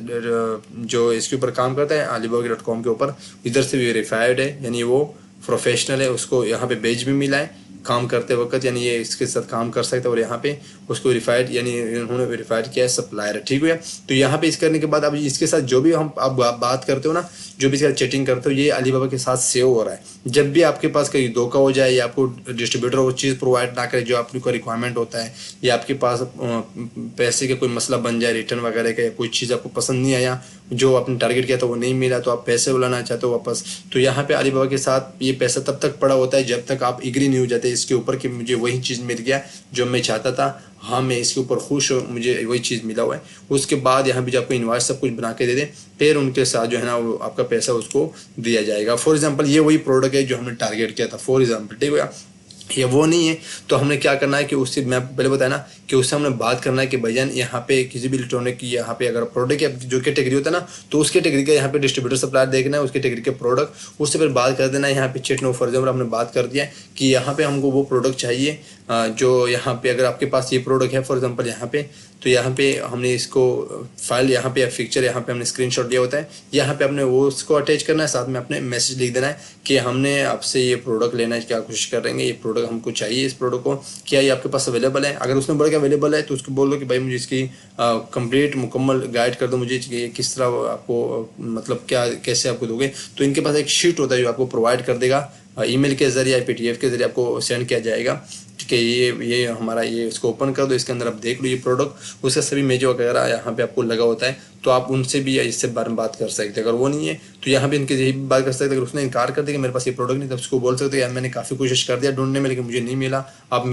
जो इसके ऊपर काम करता है alibaba.com के ऊपर, इधर से वेरीफाइड है, यानी वो प्रोफेशनल है, उसको यहाँ पे बेच भी मिला है काम करते वक्त, यानी ये इसके साथ काम कर सकते हैं। और यहाँ पे उसको वेरीफाइड, यानी उन्होंने वेरीफाइड किया है सप्लायर, ठीक है। तो यहाँ पे इस करने के बाद अब इसके साथ जो भी हम आप बात करते हो ना, जो भी इसके साथ चैटिंग करते हो, ये अलीबाबा के साथ सेव हो रहा है। जब भी आपके पास कहीं धोखा हो जाए या आपको डिस्ट्रीब्यूटर वो चीज़ प्रोवाइड ना करे जो आपको रिक्वायरमेंट होता है, या आपके पास पैसे का कोई मसला बन जाए, रिटर्न वगैरह का, कोई चीज़ आपको पसंद नहीं आया, जो आपने टारगेट किया था वो नहीं मिला, तो आप पैसे बुलाना चाहते हो वापस, तो यहाँ पे अलीबाबा के साथ ये पैसा तब तक पड़ा होता है जब तक आप एग्री नहीं हो जाते इसके ऊपर कि मुझे वही चीज़ मिल गया जो मैं चाहता था, हाँ मैं इसके ऊपर खुश हूँ, मुझे वही चीज़ मिला हुआ है। उसके बाद यहाँ पे जो आपको इनवॉइस सब कुछ बना के दे दें, फिर उनके साथ जो है ना वो आपका पैसा उसको दिया जाएगा। फॉर एग्जांपल ये वही प्रोडक्ट है जो हमने टारगेट किया था, फॉर एग्जांपल, ठीक है। ये वो नहीं है तो हमने क्या करना है कि उससे मैं पहले बताया ना कि उससे हमने बात करना है कि भैया यहाँ पे किसी भी इलेक्ट्रॉनिक की यहाँ पे अगर प्रोडक्ट जो कैटेगरी होता है ना, तो उस कैटेगरी का यहाँ पे डिस्ट्रीब्यूटर सप्लायर देखना है, उस कैटेगरी के प्रोडक्ट, उससे फिर बात कर देना है। यहाँ पे चेट नो फॉर एग्जाम्पल हमने बात कर दिया है कि यहाँ पे हमको वो प्रोडक्ट चाहिए जो यहाँ पे अगर आपके पास ये प्रोडक्ट है फॉर एग्जांपल यहाँ पे, तो यहाँ पे हमने इसको फाइल यहाँ पे पिक्चर यहाँ पे हमने स्क्रीनशॉट लिया होता है, यहाँ पे हमने वो उसको अटैच करना है, साथ में अपने मैसेज लिख देना है कि हमने आपसे ये प्रोडक्ट लेना है, क्या कोशिश कर रहे हैं, ये प्रोडक्ट हमको चाहिए, इस प्रोडक्ट को क्या ये आपके पास अवेलेबल है। अगर उसने बोला कि अवेलेबल है तो उसको बोल दो कि भाई मुझे इसकी कंप्लीट मुकम्मल गाइड कर दो, मुझे किस तरह आपको मतलब क्या कैसे आपको दोगे। तो इनके पास एक शीट होता है जो आपको प्रोवाइड कर देगा, ईमेल के जरिए या PDF के जरिए आपको सेंड किया जाएगा कि ये हमारा ये इसको ओपन कर दो, इसके अंदर आप देख लो ये प्रोडक्ट, उसका सभी मेज वगैरह यहाँ पे आपको लगा होता है, तो आप उनसे भी इससे बारे में बात कर सकते हैं। अगर वो नहीं है तो यहाँ पे इनके यही बात कर सकते हैं। अगर उसने इनकार कर दिया कि मेरे पास ये प्रोडक्ट नहीं, तो उसको बोल सकते हैं यार मैंने काफ़ी कोशिश कर दिया ढूंढने में लेकिन मुझे नहीं मिला, आप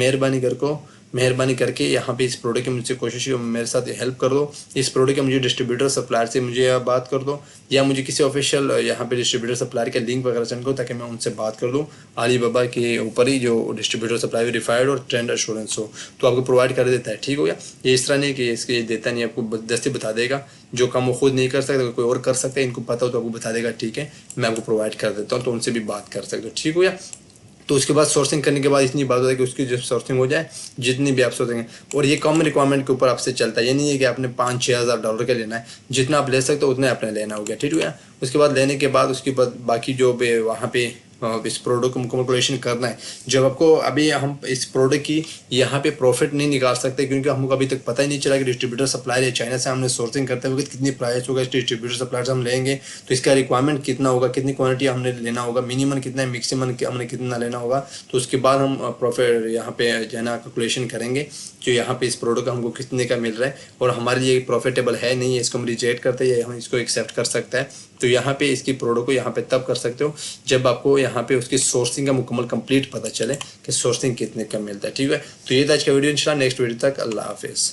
मेहरबानी करके यहाँ पे इस प्रोडक्ट की मुझसे कोशिश मेरे साथ हेल्प कर दो, इस प्रोडक्ट के मुझे डिस्ट्रीब्यूटर सप्लायर से मुझे बात कर दो, या मुझे किसी ऑफिशियल यहाँ पे डिस्ट्रीब्यूटर सप्लायर के लिंक वगैरह सेंड करो ताकि मैं उनसे बात कर दूँ। अलीबाबा के ऊपर ही जो डिस्ट्रीब्यूटर सप्लाई वेरीफाइड और ट्रेंड एश्योरेंस हो तो आपको प्रोवाइड कर देता है, ठीक हो गया। ये इस तरह नहीं कि इसके देता नहीं, आपको दस्ती बता देगा, जो काम वो खुद नहीं कर सकता कोई और कर सकता है, इनको पता हो तो आपको बता देगा, ठीक है मैं आपको प्रोवाइड कर देता हूँ, तो उनसे भी बात कर सकते हो, ठीक हो गया। तो उसके बाद सोर्सिंग करने के बाद इतनी बात होती है कि उसकी जब सोर्सिंग हो जाए जितनी भी आप सोचेंगे, और ये कॉमन रिक्वायरमेंट के ऊपर आपसे चलता है, ये नहीं है कि आपने 5-6 हज़ार डॉलर का लेना है, जितना आप ले सकते हो उतना आपने लेना हो गया, ठीक है। उसके बाद लेने के बाद उसके बाद बाकी जो वहाँ पे इस प्रोडक्ट को कैलकुलेशन करना है। जब आपको अभी हम इस प्रोडक्ट की यहाँ पे प्रॉफिट नहीं निकाल सकते क्योंकि हमको अभी तक पता ही नहीं चला कि डिस्ट्रीब्यूटर सप्लायर है चाइना से हमने सोर्सिंग करते हुए कितनी प्राइस होगा, इस डिस्ट्रीब्यूटर सप्लायर से हम लेंगे तो इसका रिक्वायरमेंट कितना होगा, कितनी क्वांटिटी हमने लेना होगा, मिनिमम कितना है, मैक्सिमम हमने कितना लेना होगा। तो उसके बाद हम प्रॉफिट यहाँ पे जो है ना कैलकुलेशन करेंगे जो यहाँ पे इस प्रोडक्ट का हमको कितने का मिल रहा है और हमारे लिए प्रॉफिटेबल है नहीं है, इसको हम रिजेक्ट करते हैं या हम इसको एक्सेप्ट कर सकते हैं। तो यहाँ पे इसकी प्रोडक्ट को यहाँ पे तब कर सकते हो जब आपको यहाँ पे उसकी सोर्सिंग का मुकम्मल कंप्लीट पता चले कि सोर्सिंग कितने का मिलता है, ठीक है। तो ये था आज का वीडियो, इंशाल्लाह नेक्स्ट वीडियो तक अल्लाह हाफिज़।